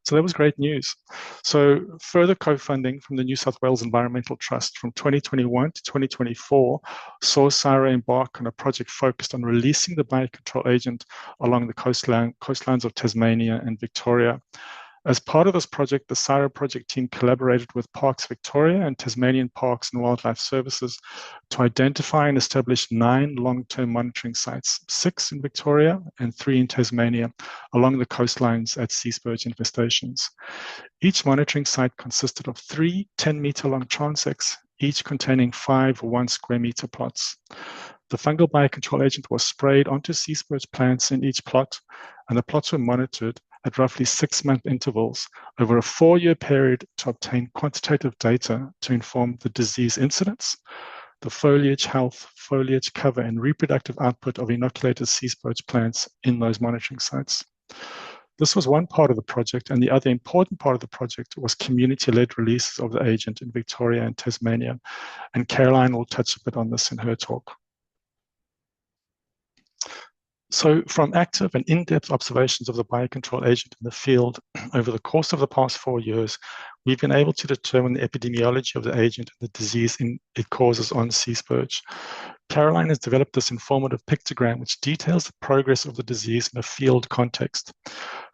So that was great news. So further co-funding from the New South Wales Environmental Trust from 2021 to 2024 saw CSIRO embark on a project focused on releasing the biocontrol agent along the coastlines of Tasmania and Victoria. As part of this project, the CSIRO project team collaborated with Parks Victoria and Tasmanian Parks and Wildlife Services to identify and establish 9 long-term monitoring sites, 6 in Victoria and 3 in Tasmania, along the coastlines at sea spurge infestations. Each monitoring site consisted of 3 10-meter-long transects, each containing 5 1-square-meter plots. The fungal biocontrol agent was sprayed onto sea spurge plants in each plot, and the plots were monitored at roughly 6-month intervals over a 4-year period to obtain quantitative data to inform the disease incidence, the foliage health, foliage cover, and reproductive output of inoculated sea spurge plants in those monitoring sites. This was one part of the project, and the other important part of the project was community-led releases of the agent in Victoria and Tasmania, and Caroline will touch a bit on this in her talk. So from active and in-depth observations of the biocontrol agent in the field over the course of the past 4 years, we've been able to determine the epidemiology of the agent and the disease it causes on sea spurge. Caroline has developed this informative pictogram which details the progress of the disease in a field context.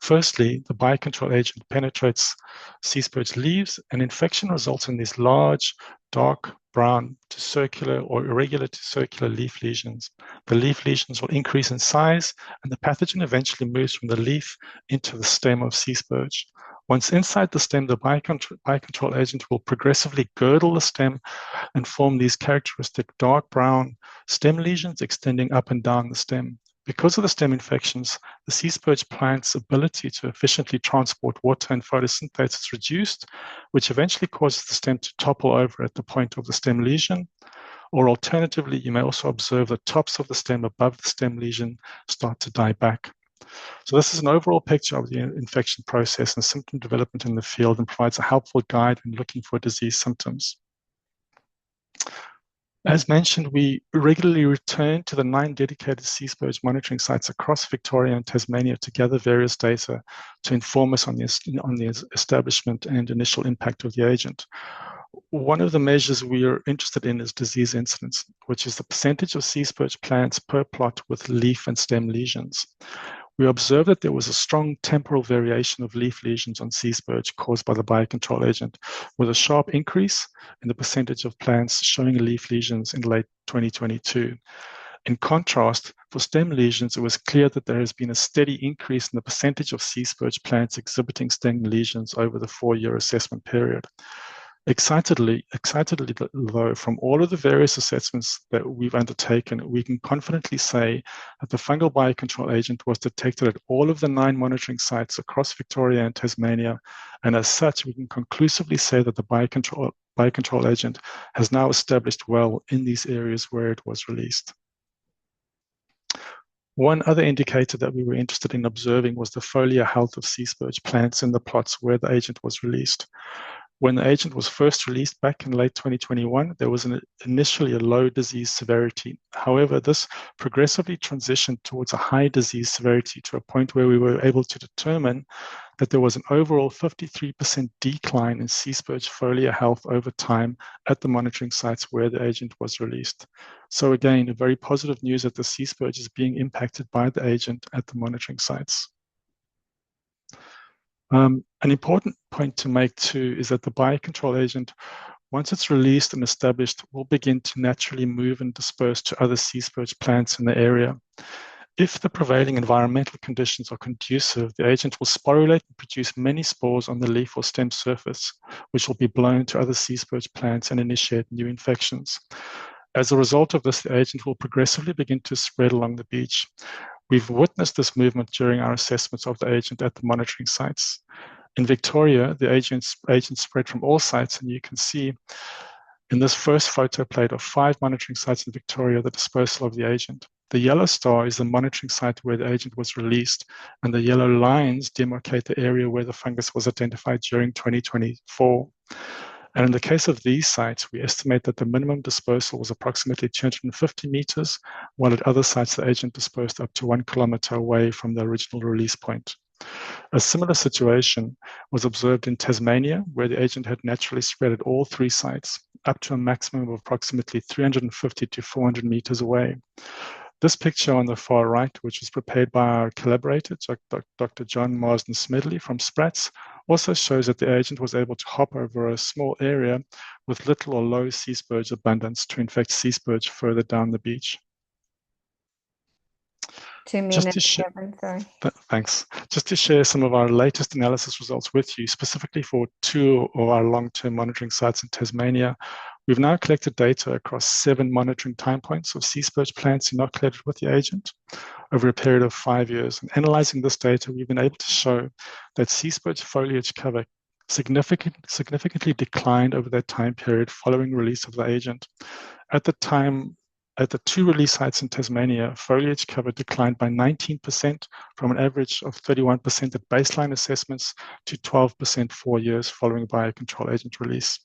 Firstly, the biocontrol agent penetrates sea spurge leaves, and infection results in these large, dark brown to circular or irregular to circular leaf lesions. The leaf lesions will increase in size, and the pathogen eventually moves from the leaf into the stem of sea spurge. Once inside the stem, the biocontrol agent will progressively girdle the stem and form these characteristic dark brown stem lesions extending up and down the stem. Because of the stem infections, the sea spurge plant's ability to efficiently transport water and photosynthase is reduced, which eventually causes the stem to topple over at the point of the stem lesion. Or alternatively, you may also observe the tops of the stem above the stem lesion start to die back. So this is an overall picture of the infection process and symptom development in the field, and provides a helpful guide when looking for disease symptoms. As mentioned, we regularly return to the 9 dedicated C-spurge monitoring sites across Victoria and Tasmania to gather various data to inform us on the establishment and initial impact of the agent. One of the measures we are interested in is disease incidence, which is the percentage of C-spurge plants per plot with leaf and stem lesions. We observed that there was a strong temporal variation of leaf lesions on C-spurge caused by the biocontrol agent, with a sharp increase in the percentage of plants showing leaf lesions in late 2022. In contrast, for stem lesions, it was clear that there has been a steady increase in the percentage of C-spurge plants exhibiting stem lesions over the 4-year assessment period. Excitedly though, from all of the various assessments that we've undertaken, we can confidently say that the fungal biocontrol agent was detected at all of the 9 monitoring sites across Victoria and Tasmania, and as such, we can conclusively say that the biocontrol agent has now established well in these areas where it was released. One other indicator that we were interested in observing was the foliar health of C-spurge plants in the plots where the agent was released. When the agent was first released back in late 2021, there was initially a low disease severity. However, this progressively transitioned towards a high disease severity to a point where we were able to determine that there was an overall 53% decline in C-spurge foliar health over time at the monitoring sites where the agent was released. So again, a very positive news that the C-spurge is being impacted by the agent at the monitoring sites. An important point to make too is that the biocontrol agent, once it's released and established, will begin to naturally move and disperse to other C-spurge plants in the area. If the prevailing environmental conditions are conducive, the agent will sporulate and produce many spores on the leaf or stem surface, which will be blown to other C-spurge plants and initiate new infections. As a result of this, the agent will progressively begin to spread along the beach. We've witnessed this movement during our assessments of the agent at the monitoring sites. In Victoria, the agent spread from all sites, and you can see in this first photo plate of 5 monitoring sites in Victoria the dispersal of the agent. The yellow star is the monitoring site where the agent was released, and the yellow lines demarcate the area where the fungus was identified during 2024. And in the case of these sites, we estimate that the minimum dispersal was approximately 250 meters, while at other sites the agent dispersed up to 1 kilometer away from the original release point. A similar situation was observed in Tasmania, where the agent had naturally spread at all 3 sites, up to a maximum of approximately 350 to 400 meters away. This picture on the far right, which was prepared by our collaborator, Dr. John Marsden Smedley from Sprats, also shows that the agent was able to hop over a small area with little or low C-spurge abundance to infect C-spurge further down the beach. 2 minutes, Kevin, sorry. Thanks. Just to share some of our latest analysis results with you, specifically for 2 of our long-term monitoring sites in Tasmania, we've now collected data across 7 monitoring time points of C-spurge plants inoculated with the agent over a period of 5 years. And analyzing this data, we've been able to show that C-spurge foliage cover significantly declined over that time period following release of the agent. At the 2 release sites in Tasmania, foliage cover declined by 19% from an average of 31% at baseline assessments to 12% 4 years following biocontrol agent release.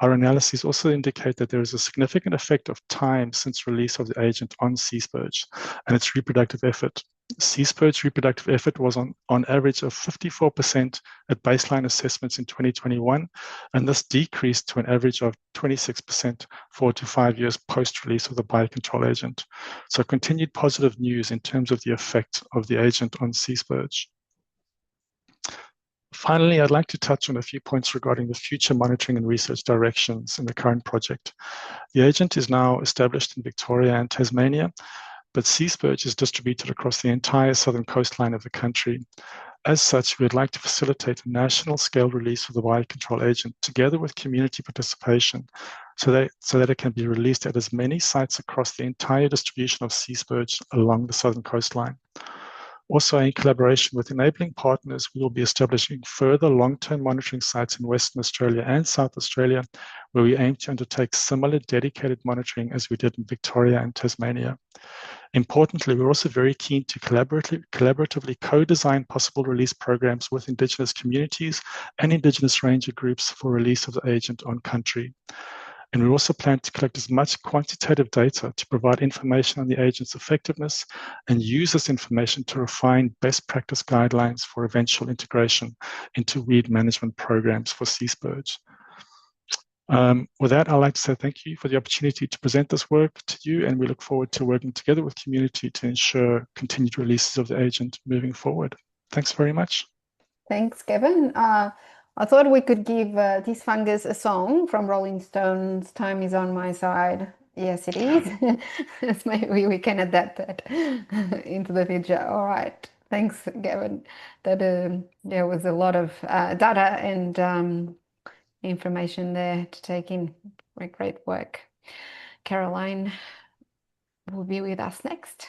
Our analyses also indicate that there is a significant effect of time since release of the agent on C-spurge and its reproductive effort. C-spurge reproductive effort was on average of 54% at baseline assessments in 2021, and this decreased to an average of 26% 4 to 5 years post-release of the biocontrol agent. So continued positive news in terms of the effect of the agent on C-spurge. Finally, I'd like to touch on a few points regarding the future monitoring and research directions in the current project. The agent is now established in Victoria and Tasmania, but C-spurge is distributed across the entire southern coastline of the country. As such, we'd like to facilitate a national scale release of the biocontrol agent together with community participation so that it can be released at as many sites across the entire distribution of C-spurge along the southern coastline. Also, in collaboration with enabling partners, we will be establishing further long-term monitoring sites in Western Australia and South Australia, where we aim to undertake similar dedicated monitoring as we did in Victoria and Tasmania. Importantly, we're also very keen to collaboratively co-design possible release programs with Indigenous communities and Indigenous ranger groups for release of the agent on country. And we also plan to collect as much quantitative data to provide information on the agent's effectiveness and use this information to refine best practice guidelines for eventual integration into weed management programs for sea spurge. With that, I'd like to say thank you for the opportunity to present this work to you, and we look forward to working together with community to ensure continued releases of the agent moving forward. Thanks very much. Thanks, Kevin. I thought we could give this fungus a song from Rolling Stones, Time Is On My Side. Yes, it is. Maybe we can adapt that into the future. All right. Thanks, Kevin. That there was a lot of data and information there to take in. Great work. Caroline will be with us next.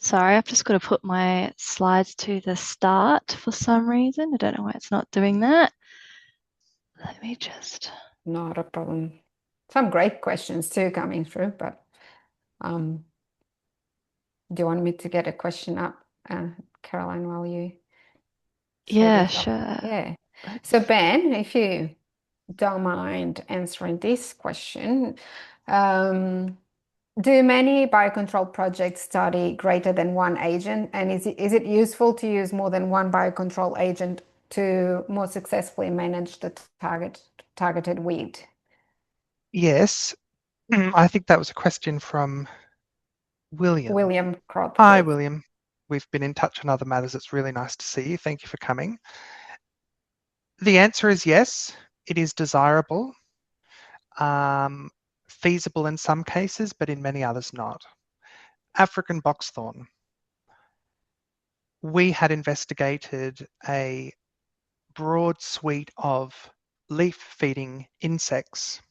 Sorry, I've just got to put my slides to the start for some reason. I don't know why it's not doing that. Let me just... Not a problem. Some great questions too coming through, but do you want me to get a question up, Caroline, while you... Yeah, sure. Yeah. So Ben, if you don't mind answering this question, do many biocontrol projects study greater than one agent, and is it useful to use more than one biocontrol agent to more successfully manage the targeted weed? Yes, I think that was a question from William. William Croth. Hi, William. We've been in touch on other matters. It's really nice to see you. Thank you for coming. The answer is yes, it is desirable, feasible in some cases, but in many others not. African boxthorn. We had investigated a broad suite of leaf-feeding insects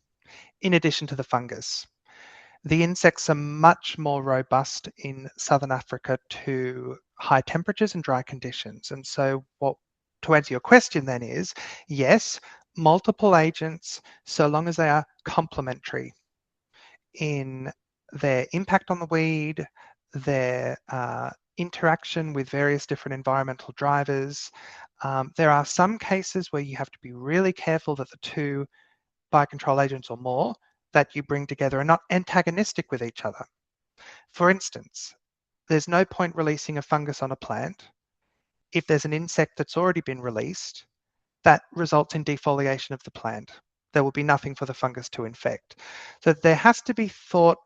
in addition to the fungus. The insects are much more robust in Southern Africa to high temperatures and dry conditions. And so to answer your question then is, yes, multiple agents, so long as they are complementary in their impact on the weed, their interaction with various different environmental drivers. There are some cases where you have to be really careful that the two biocontrol agents or more that you bring together are not antagonistic with each other. For instance, there's no point releasing a fungus on a plant if there's an insect that's already been released that results in defoliation of the plant. There will be nothing for the fungus to infect. So there has to be thought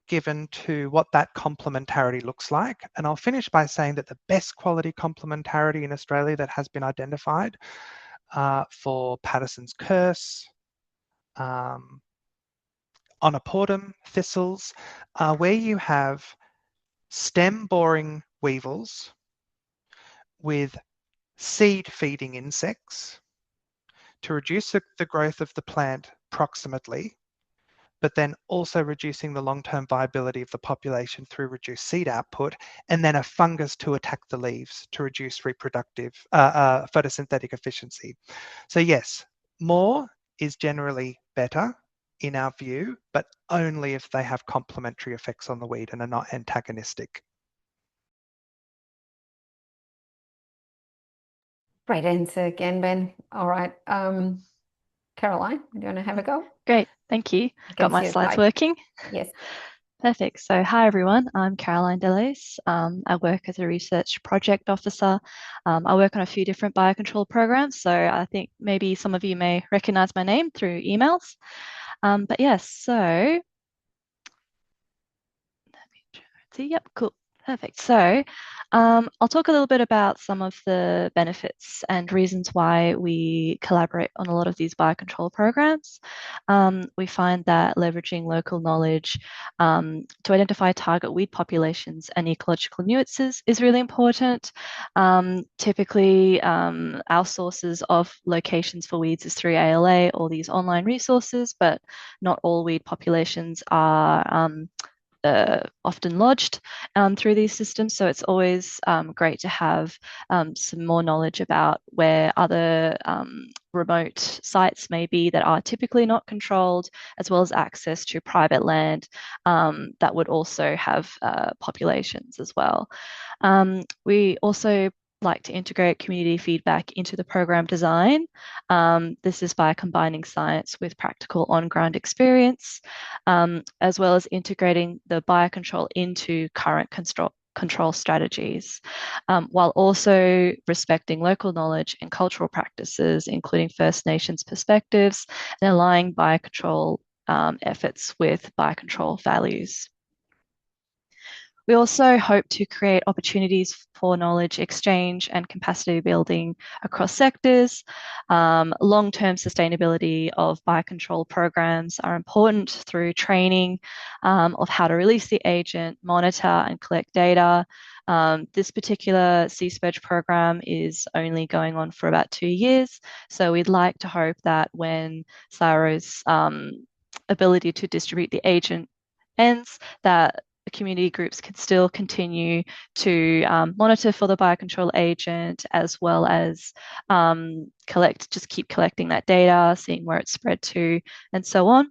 given to what that complementarity looks like. And I'll finish by saying that the best quality complementarity in Australia that has been identified for Patterson's curse, Onoportum, thistles, where you have stem-boring weevils with seed-feeding insects to reduce the growth of the plant proximately, but then also reducing the long-term viability of the population through reduced seed output, and then a fungus to attack the leaves to reduce reproductive photosynthetic efficiency. So yes, more is generally better in our view, but only if they have complementary effects on the weed and are not antagonistic. Great answer again, Ben. All right. Caroline, do you want to have a go? Great, thank you. Got my slides working? Yes. Perfect. So hi, everyone. I'm Caroline Delos. I work as a research project officer. I work on a few different biocontrol programs, so I think maybe some of you may recognize my name through emails. But yes, so let me see. Yep, cool. Perfect. So I'll talk a little bit about some of the benefits and reasons why we collaborate on a lot of these biocontrol programs. We find that leveraging local knowledge to identify target weed populations and ecological nuances is really important. Typically, our sources of locations for weeds is through ALA or these online resources, but not all weed populations are often lodged through these systems. So it's always great to have some more knowledge about where other remote sites may be that are typically not controlled, as well as access to private land that would also have populations as well. We also like to integrate community feedback into the program design. This is by combining science with practical on-ground experience, as well as integrating the biocontrol into current control strategies, while also respecting local knowledge and cultural practices, including First Nations perspectives, and aligning biocontrol efforts with biocontrol values. We also hope to create opportunities for knowledge exchange and capacity building across sectors. Long-term sustainability of biocontrol programs are important through training of how to release the agent, monitor and collect data. This particular CSPurge program is only going on for about 2 years. So we'd like to hope that when CSIRO's ability to distribute the agent ends, that the community groups can still continue to monitor for the biocontrol agent, as well as keep collecting that data, seeing where it's spread to, and so on.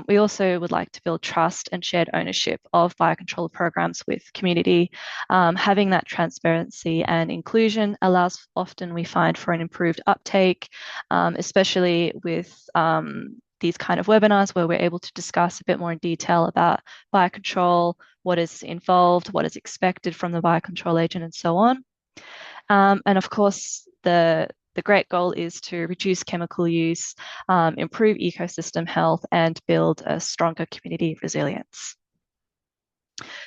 We also would like to build trust and shared ownership of biocontrol programs with community. Having that transparency and inclusion allows, often we find, for an improved uptake, especially with these kind of webinars where we're able to discuss a bit more in detail about biocontrol, what is involved, what is expected from the biocontrol agent, and so on. And of course, the great goal is to reduce chemical use, improve ecosystem health, and build a stronger community resilience.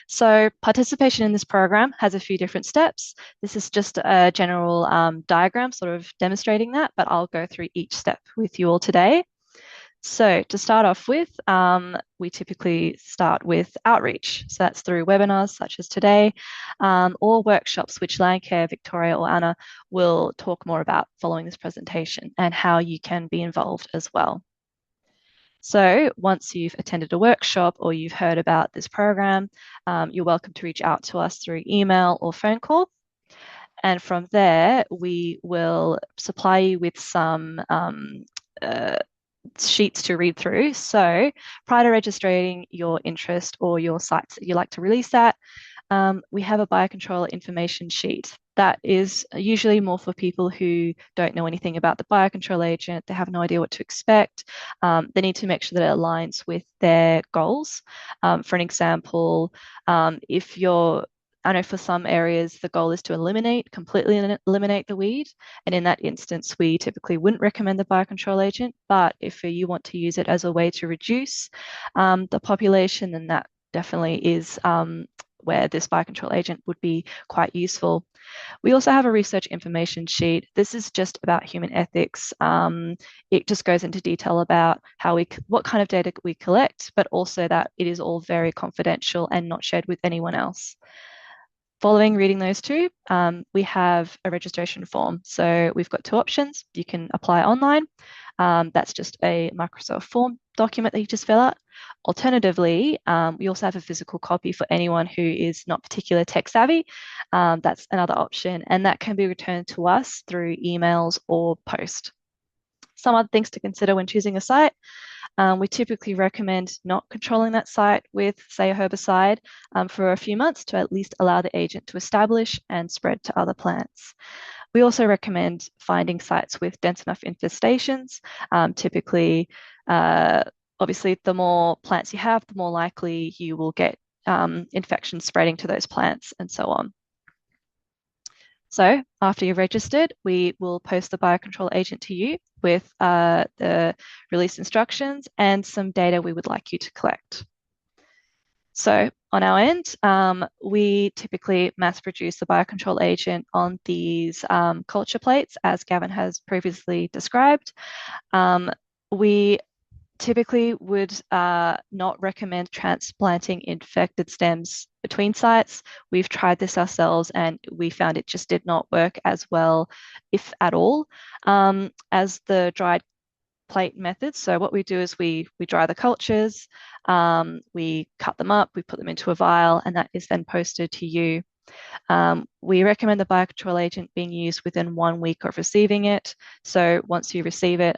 So participation in this program has a few different steps. This is just a general diagram sort of demonstrating that, but I'll go through each step with you all today. So to start off with, we typically start with outreach. So that's through webinars such as today, or workshops which Landcare, Victoria or Anna will talk more about following this presentation, and how you can be involved as well. So once you've attended a workshop or you've heard about this program, you're welcome to reach out to us through email or phone call. And from there, we will supply you with some sheets to read through. So prior to registering your interest or your sites that you like to release at, we have a biocontrol information sheet. That is usually more for people who don't know anything about the biocontrol agent. They have no idea what to expect. They need to make sure that it aligns with their goals. For an example, I know for some areas, the goal is to completely eliminate the weed. And in that instance, we typically wouldn't recommend the biocontrol agent. But if you want to use it as a way to reduce the population, then that definitely is where this biocontrol agent would be quite useful. We also have a research information sheet. This is just about human ethics. It just goes into detail about what kind of data we collect, but also that it is all very confidential and not shared with anyone else. Following reading those two, we have a registration form. So we've got two options. You can apply online. That's just a Microsoft form document that you just fill out. Alternatively, we also have a physical copy for anyone who is not particularly tech savvy. That's another option, and that can be returned to us through emails or post. Some other things to consider when choosing a site. We typically recommend not controlling that site with, say, a herbicide for a few months to at least allow the agent to establish and spread to other plants. We also recommend finding sites with dense enough infestations. Typically, obviously, the more plants you have, the more likely you will get infections spreading to those plants, and so on. So after you've registered, we will post the biocontrol agent to you with the release instructions and some data we would like you to collect. So on our end, we typically mass produce the biocontrol agent on these culture plates, as Gavin has previously described. We typically would not recommend transplanting infected stems between sites. We've tried this ourselves and we found it just did not work as well, if at all, as the dried plate method. So what we do is we dry the cultures, we cut them up, we put them into a vial, and that is then posted to you. We recommend the biocontrol agent being used within 1 week of receiving it. So once you receive it,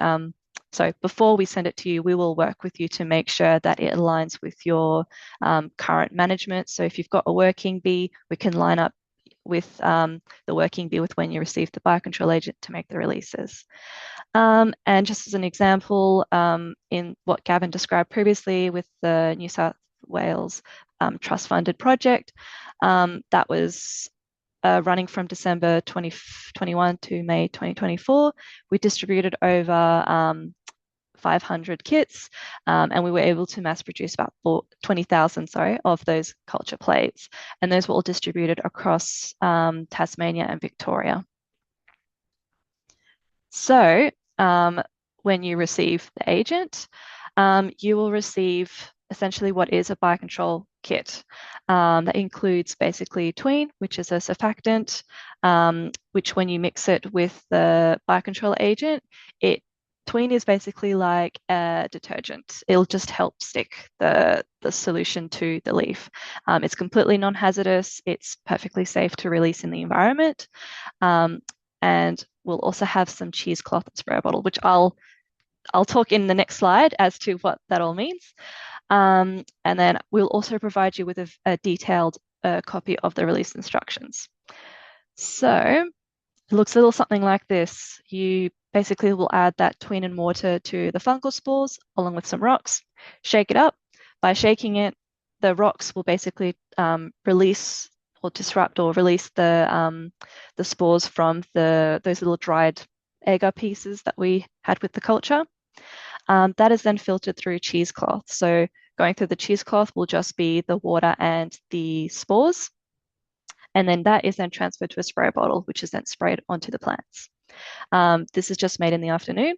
so before we send it to you, we will work with you to make sure that it aligns with your current management. So if you've got a working bee, we can line up with the working bee with when you receive the biocontrol agent to make the releases. And just as an example, in what Gavin described previously with the New South Wales trust-funded project, that was running from December 2021 to May 2024. We distributed over 500 kits, and we were able to mass produce about 20,000 of those culture plates, and those were all distributed across Tasmania and Victoria. So when you receive the agent, you will receive essentially what is a biocontrol kit. That includes basically tween, which is a surfactant, which when you mix it with the biocontrol agent, tween is basically like a detergent. It'll just help stick the solution to the leaf. It's completely non-hazardous. It's perfectly safe to release in the environment. And we'll also have some cheesecloth and spray bottle, which I'll talk in the next slide as to what that all means. And then we'll also provide you with a detailed copy of the release instructions. So it looks a little something like this. You basically will add that tween and water to the fungal spores along with some rocks, shake it up. By shaking it, the rocks will basically release or disrupt or release the spores from those little dried agar pieces that we had with the culture. That is then filtered through cheesecloth. So going through the cheesecloth will just be the water and the spores. And then that is then transferred to a spray bottle, which is then sprayed onto the plants. This is just made in the afternoon.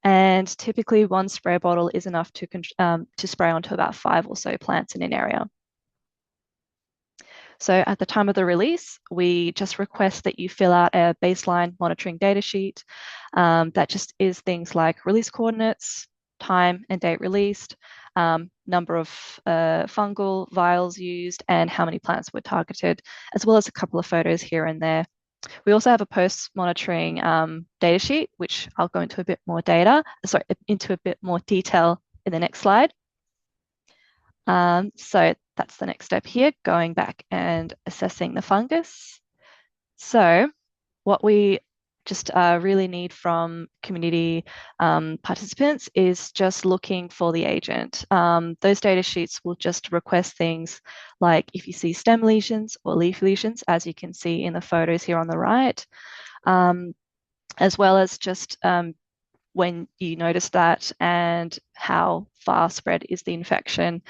And typically 1 spray bottle is enough to spray onto about 5 or so plants in an area. So at the time of the release, we just request that you fill out a baseline monitoring data sheet. That just is things like release coordinates, time and date released, number of fungal vials used, and how many plants were targeted, as well as a couple of photos here and there. We also have a post-monitoring data sheet, which I'll go into a bit more detail in the next slide. So that's the next step here, going back and assessing the fungus. So what we just really need from community participants is just looking for the agent. Those data sheets will just request things like if you see stem lesions or leaf lesions, as you can see in the photos here on the right, as well as just when you notice that and how far spread is the infection.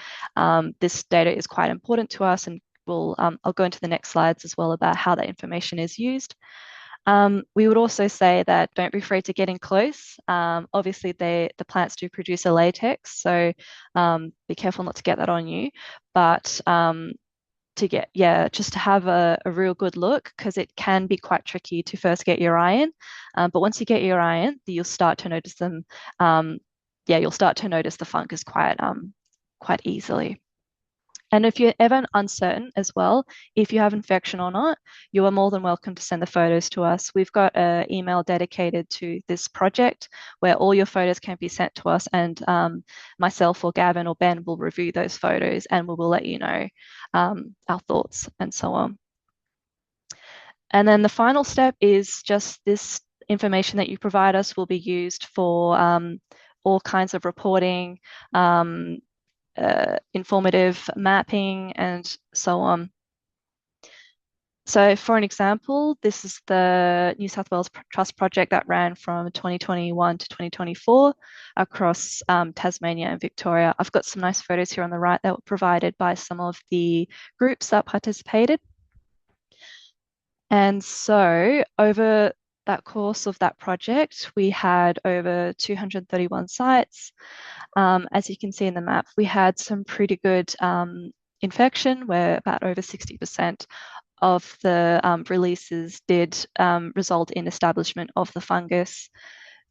This data is quite important to us, and I'll go into the next slides as well about how that information is used. We would also say that don't be afraid to get in close. Obviously, the plants do produce a latex, so be careful not to get that on you. But just to have a real good look, because it can be quite tricky to first get your eye in. But once you get your eye in, you'll start to notice them. You'll start to notice the fungus quite easily. And if you're ever uncertain as well, if you have infection or not, you are more than welcome to send the photos to us. We've got an email dedicated to this project where all your photos can be sent to us, and myself or Gavin or Ben will review those photos and we will let you know our thoughts and so on. And then the final step is just this information that you provide us will be used for all kinds of reporting, informative mapping, and so on. So for an example, this is the New South Wales Trust project that ran from 2021 to 2024 across Tasmania and Victoria. I've got some nice photos here on the right that were provided by some of the groups that participated. And so over that course of that project, we had over 231 sites. As you can see in the map, we had some pretty good infection, where about over 60% of the releases did result in establishment of the fungus.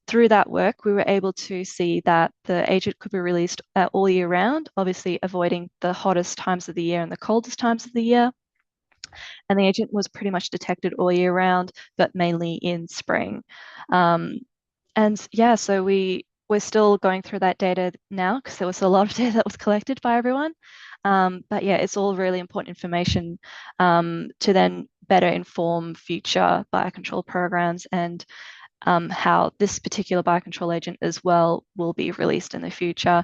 through that work, we were able to see that the agent could be released all year round, obviously avoiding the hottest times of the year and the coldest times of the year. And the agent was pretty much detected all year round, but mainly in spring. And yeah, so we're still going through that data now because there was a lot of data that was collected by everyone. But yeah, it's all really important information to then better inform future biocontrol programs and how this particular biocontrol agent as well will be released in the future.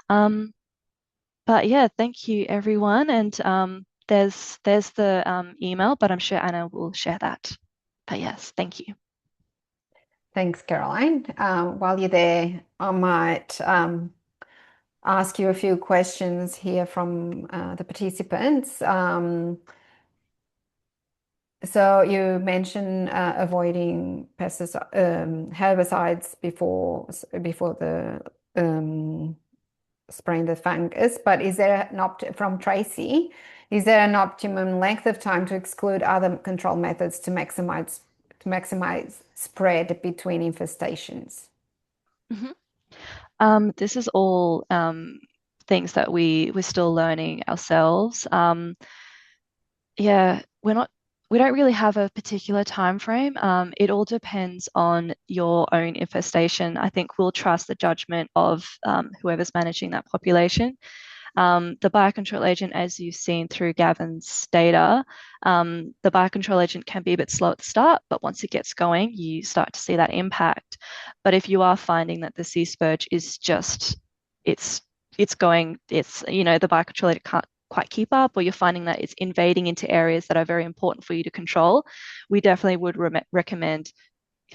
But yeah, thank you everyone. And there's the email, but I'm sure Anna will share that. But yes, thank you. Thanks, Caroline. While you're there, I might ask you a few questions here from the participants. So you mentioned avoiding herbicides before the spraying the fungus, but is there from Tracy? Is there an optimum length of time to exclude other control methods to maximize spread between infestations? Mm-hmm. This is all things that we're still learning ourselves. Yeah, we don't really have a particular time frame. It all depends on your own infestation. I think we'll trust the judgment of whoever's managing that population. The biocontrol agent, as you've seen through Gavin's data, the biocontrol agent can be a bit slow at the start, but once it gets going, you start to see that impact. But if you are finding that the sea spurge is just, the biocontrol agent can't quite keep up, or you're finding that it's invading into areas that are very important for you to control, we definitely would recommend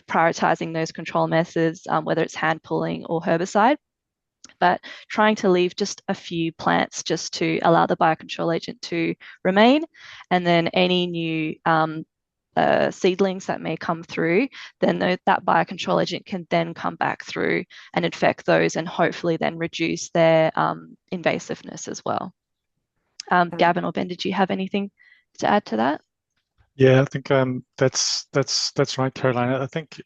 prioritizing those control methods, whether it's hand pulling or herbicide, but trying to leave just a few plants just to allow the biocontrol agent to remain. And then any new seedlings that may come through, then that biocontrol agent can then come back through and infect those and hopefully then reduce their invasiveness as well. Gavin or Ben, did you have anything to add to that? Yeah, I think that's right, Caroline. I think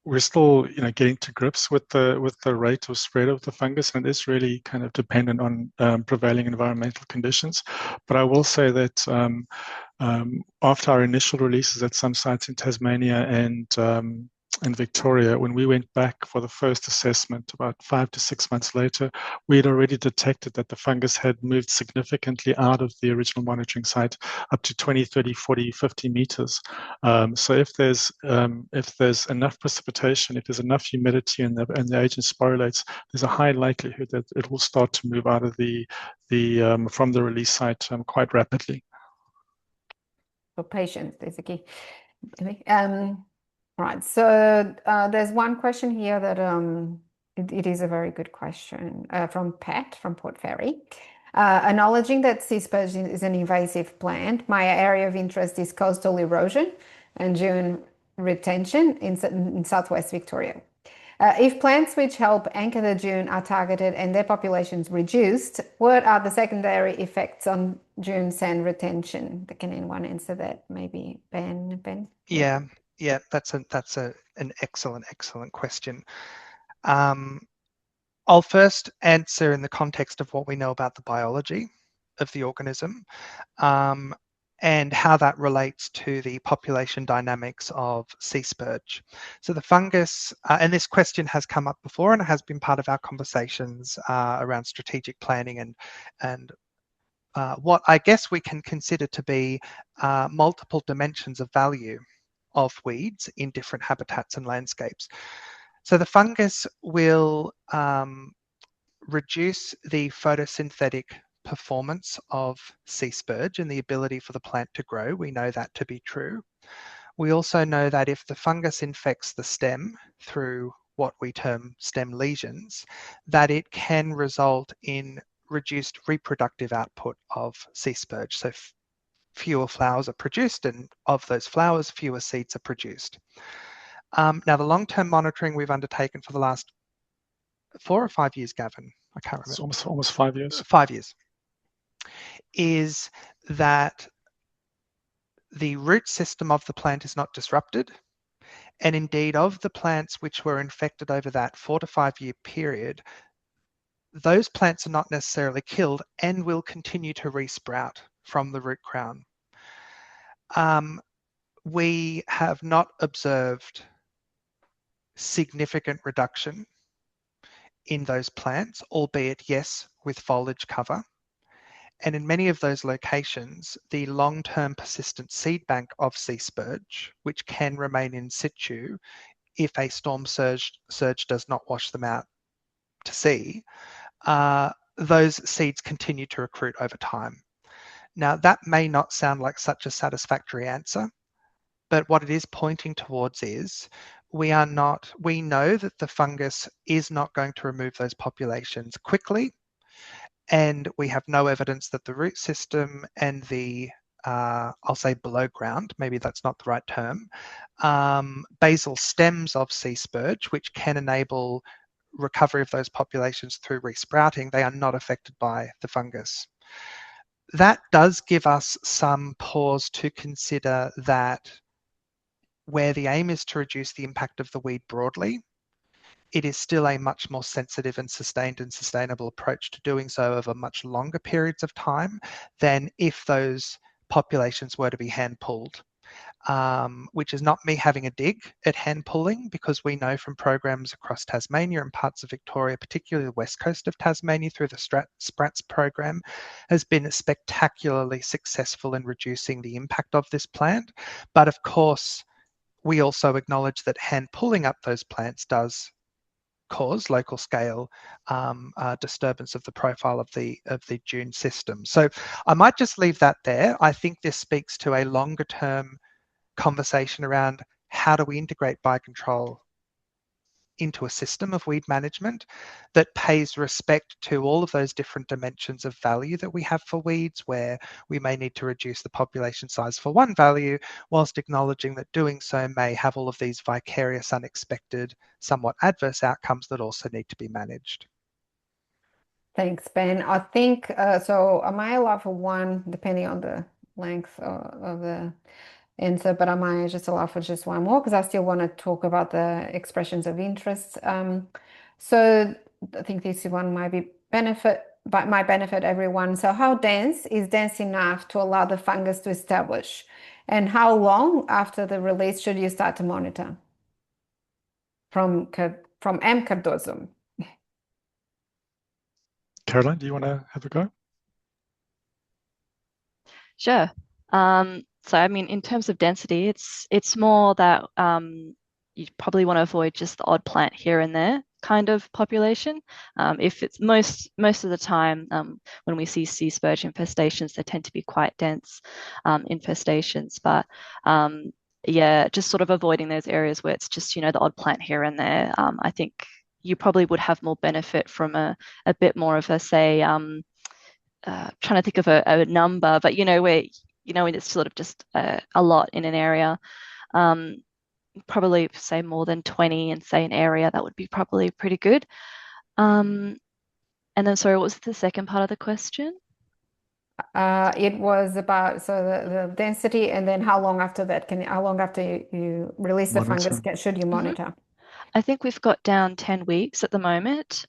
we're still getting to grips with the rate of spread of the fungus, and it's really kind of dependent on prevailing environmental conditions. But I will say that after our initial releases at some sites in Tasmania and Victoria, when we went back for the first assessment about 5 to 6 months later, we had already detected that the fungus had moved significantly out of the original monitoring site up to 20, 30, 40, 50 meters. So if there's enough precipitation, if there's enough humidity and the agent sporulates, there's a high likelihood that it will start to move out of from the release site quite rapidly. So patience is the key. Right. So there's one question here that it is a very good question from Pat from Port Fairy. Acknowledging that sea spurge is an invasive plant, my area of interest is coastal erosion and dune retention in southwest Victoria. If plants which help anchor the dune are targeted and their populations reduced, what are the secondary effects on dune sand retention? Can anyone answer that? Maybe Ben? Yeah, that's an excellent question. I'll first answer in the context of what we know about the biology of the organism and how that relates to the population dynamics of sea spurge. So the fungus, and this question has come up before and has been part of our conversations around strategic planning and what I guess we can consider to be multiple dimensions of value of weeds in different habitats and landscapes. So the fungus will reduce the photosynthetic performance of sea spurge and the ability for the plant to grow. We know that to be true. We also know that if the fungus infects the stem through what we term stem lesions, that it can result in reduced reproductive output of sea spurge. So fewer flowers are produced, and of those flowers, fewer seeds are produced. Now, the long-term monitoring we've undertaken for the last 4 or 5 years, Gavin, I can't remember. It's almost 5 years. 5 years. Is that the root system of the plant is not disrupted, And indeed, of the plants which were infected over that 4 to 5 year period, those plants are not necessarily killed and will continue to resprout from the root crown. We have not observed significant reduction in those plants, albeit yes, with foliage cover. And in many of those locations, the long-term persistent seed bank of sea spurge, which can remain in situ if a storm surge does not wash them out to sea, those seeds continue to recruit over time. Now, that may not sound like such a satisfactory answer, but what it is pointing towards is we know that the fungus is not going to remove those populations quickly, and we have no evidence that the root system and the I'll say below ground, maybe that's not the right term, basal stems of sea spurge, which can enable recovery of those populations through resprouting, they are not affected by the fungus. That does give us some pause to consider that where the aim is to reduce the impact of the weed broadly, it is still a much more sensitive and sustained and sustainable approach to doing so over much longer periods of time than if those populations were to be hand pulled. Which is not me having a dig at hand pulling, because we know from programs across Tasmania and parts of Victoria, particularly the west coast of Tasmania through the Sprats program, has been spectacularly successful in reducing the impact of this plant. But of course, we also acknowledge that hand pulling up those plants does cause local scale disturbance of the profile of the dune system. So I might just leave that there. I think this speaks to a longer term conversation around how do we integrate biocontrol into a system of weed management that pays respect to all of those different dimensions of value that we have for weeds, where we may need to reduce the population size for one value, whilst acknowledging that doing so may have all of these vicarious, unexpected, somewhat adverse outcomes that also need to be managed. Thanks, Ben. I think, so I might allow for one, depending on the length of the answer, but I might just allow for just one more because I still want to talk about the expressions of interest. So I think this one might benefit everyone. So how dense is dense enough to allow the fungus to establish? And how long after the release should you start to monitor? From M. cardosum. Caroline, do you want to have a go? Sure. So I mean, in terms of density, it's more that you probably want to avoid just the odd plant here and there kind of population. If it's most of the time when we see sea spurge infestations, they tend to be quite dense infestations. But yeah, just sort of avoiding those areas where it's just, the odd plant here and there. I think you probably would have more benefit from a bit more of a, say, trying to think of a number, but where when it's sort of just a lot in an area, probably say more than 20 in say an area, that would be probably pretty good. And then sorry, what was the second part of the question? It was about the density, and then how long after you release the fungus should you monitor? I think we've got down 10 weeks at the moment.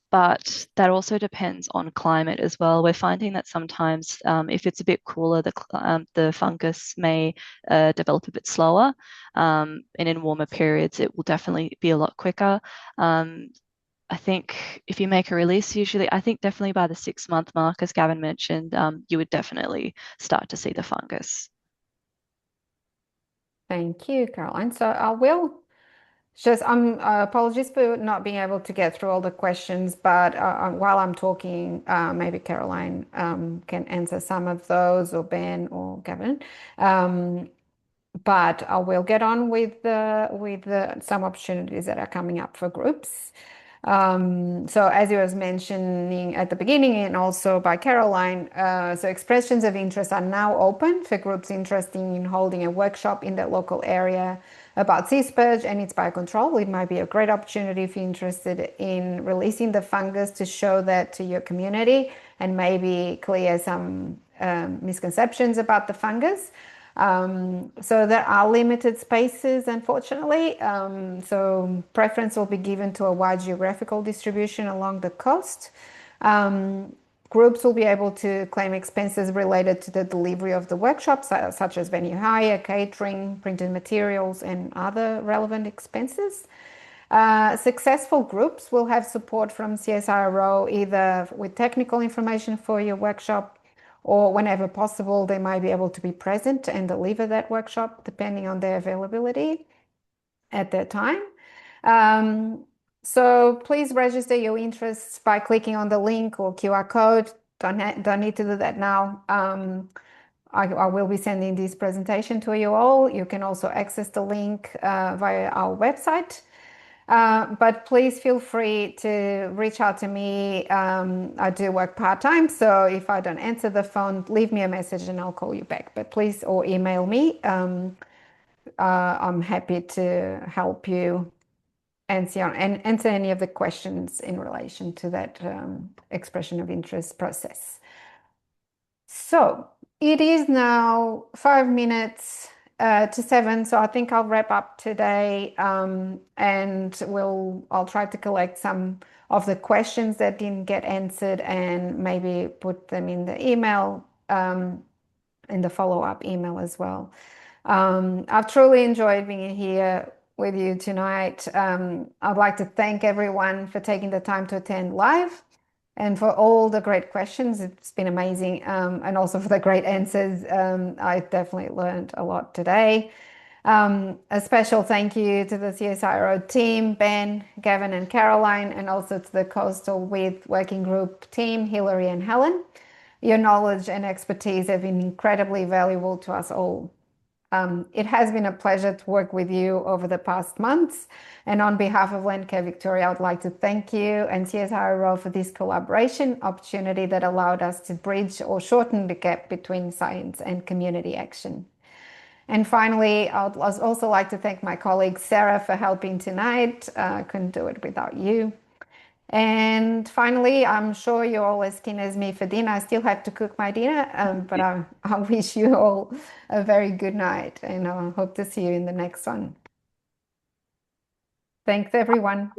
But that also depends on climate as well. We're finding that sometimes if it's a bit cooler, the fungus may develop a bit slower. And in warmer periods, it will definitely be a lot quicker. I think if you make a release, I think definitely by the 6-month mark, as Gavin mentioned, you would definitely start to see the fungus. Thank you, Caroline. So I will apologies for not being able to get through all the questions, but while I'm talking, maybe Caroline can answer some of those, or Ben or Gavin. But I will get on with some opportunities that are coming up for groups. So as you was mentioning at the beginning, and also by Caroline, so expressions of interest are now open for groups interested in holding a workshop in that local area about sea spurge and its biocontrol. It might be a great opportunity if you're interested in releasing the fungus to show that to your community and maybe clear some misconceptions about the fungus. So there are limited spaces, unfortunately. So preference will be given to a wide geographical distribution along the coast. Groups will be able to claim expenses related to the delivery of the workshops, such as venue hire, catering, printed materials, and other relevant expenses. Successful groups will have support from CSIRO, either with technical information for your workshop, or whenever possible, they might be able to be present and deliver that workshop, depending on their availability at that time. So please register your interests by clicking on the link or QR code. Don't need to do that now. I will be sending this presentation to you all. You can also access the link via our website. But please feel free to reach out to me. I do work part-time, so if I don't answer the phone, leave me a message and I'll call you back. But please, or email me. I'm happy to help you answer any of the questions in relation to that expression of interest process. So it is now 5 minutes to 7, so I think I'll wrap up today, and I'll try to collect some of the questions that didn't get answered and maybe put them in the email, in the follow-up email as well. I've truly enjoyed being here with you tonight. I'd like to thank everyone for taking the time to attend live and for all the great questions. It's been amazing, and also for the great answers. I definitely learned a lot today. A special thank you to the CSIRO team, Ben, Gavin and Caroline, and also to the Coastal Weed Working Group team, Hilary and Helen. Your knowledge and expertise have been incredibly valuable to us all. It has been a pleasure to work with you over the past months. And on behalf of Landcare Victoria, I would like to thank you and CSIRO for this collaboration opportunity that allowed us to bridge or shorten the gap between science and community action. And finally, I would also like to thank my colleague Sarah for helping tonight. Couldn't do it without you. And finally, I'm sure you're all as keen as me for dinner. I still have to cook my dinner, but I wish you all a very good night, and I hope to see you in the next one. Thanks, everyone.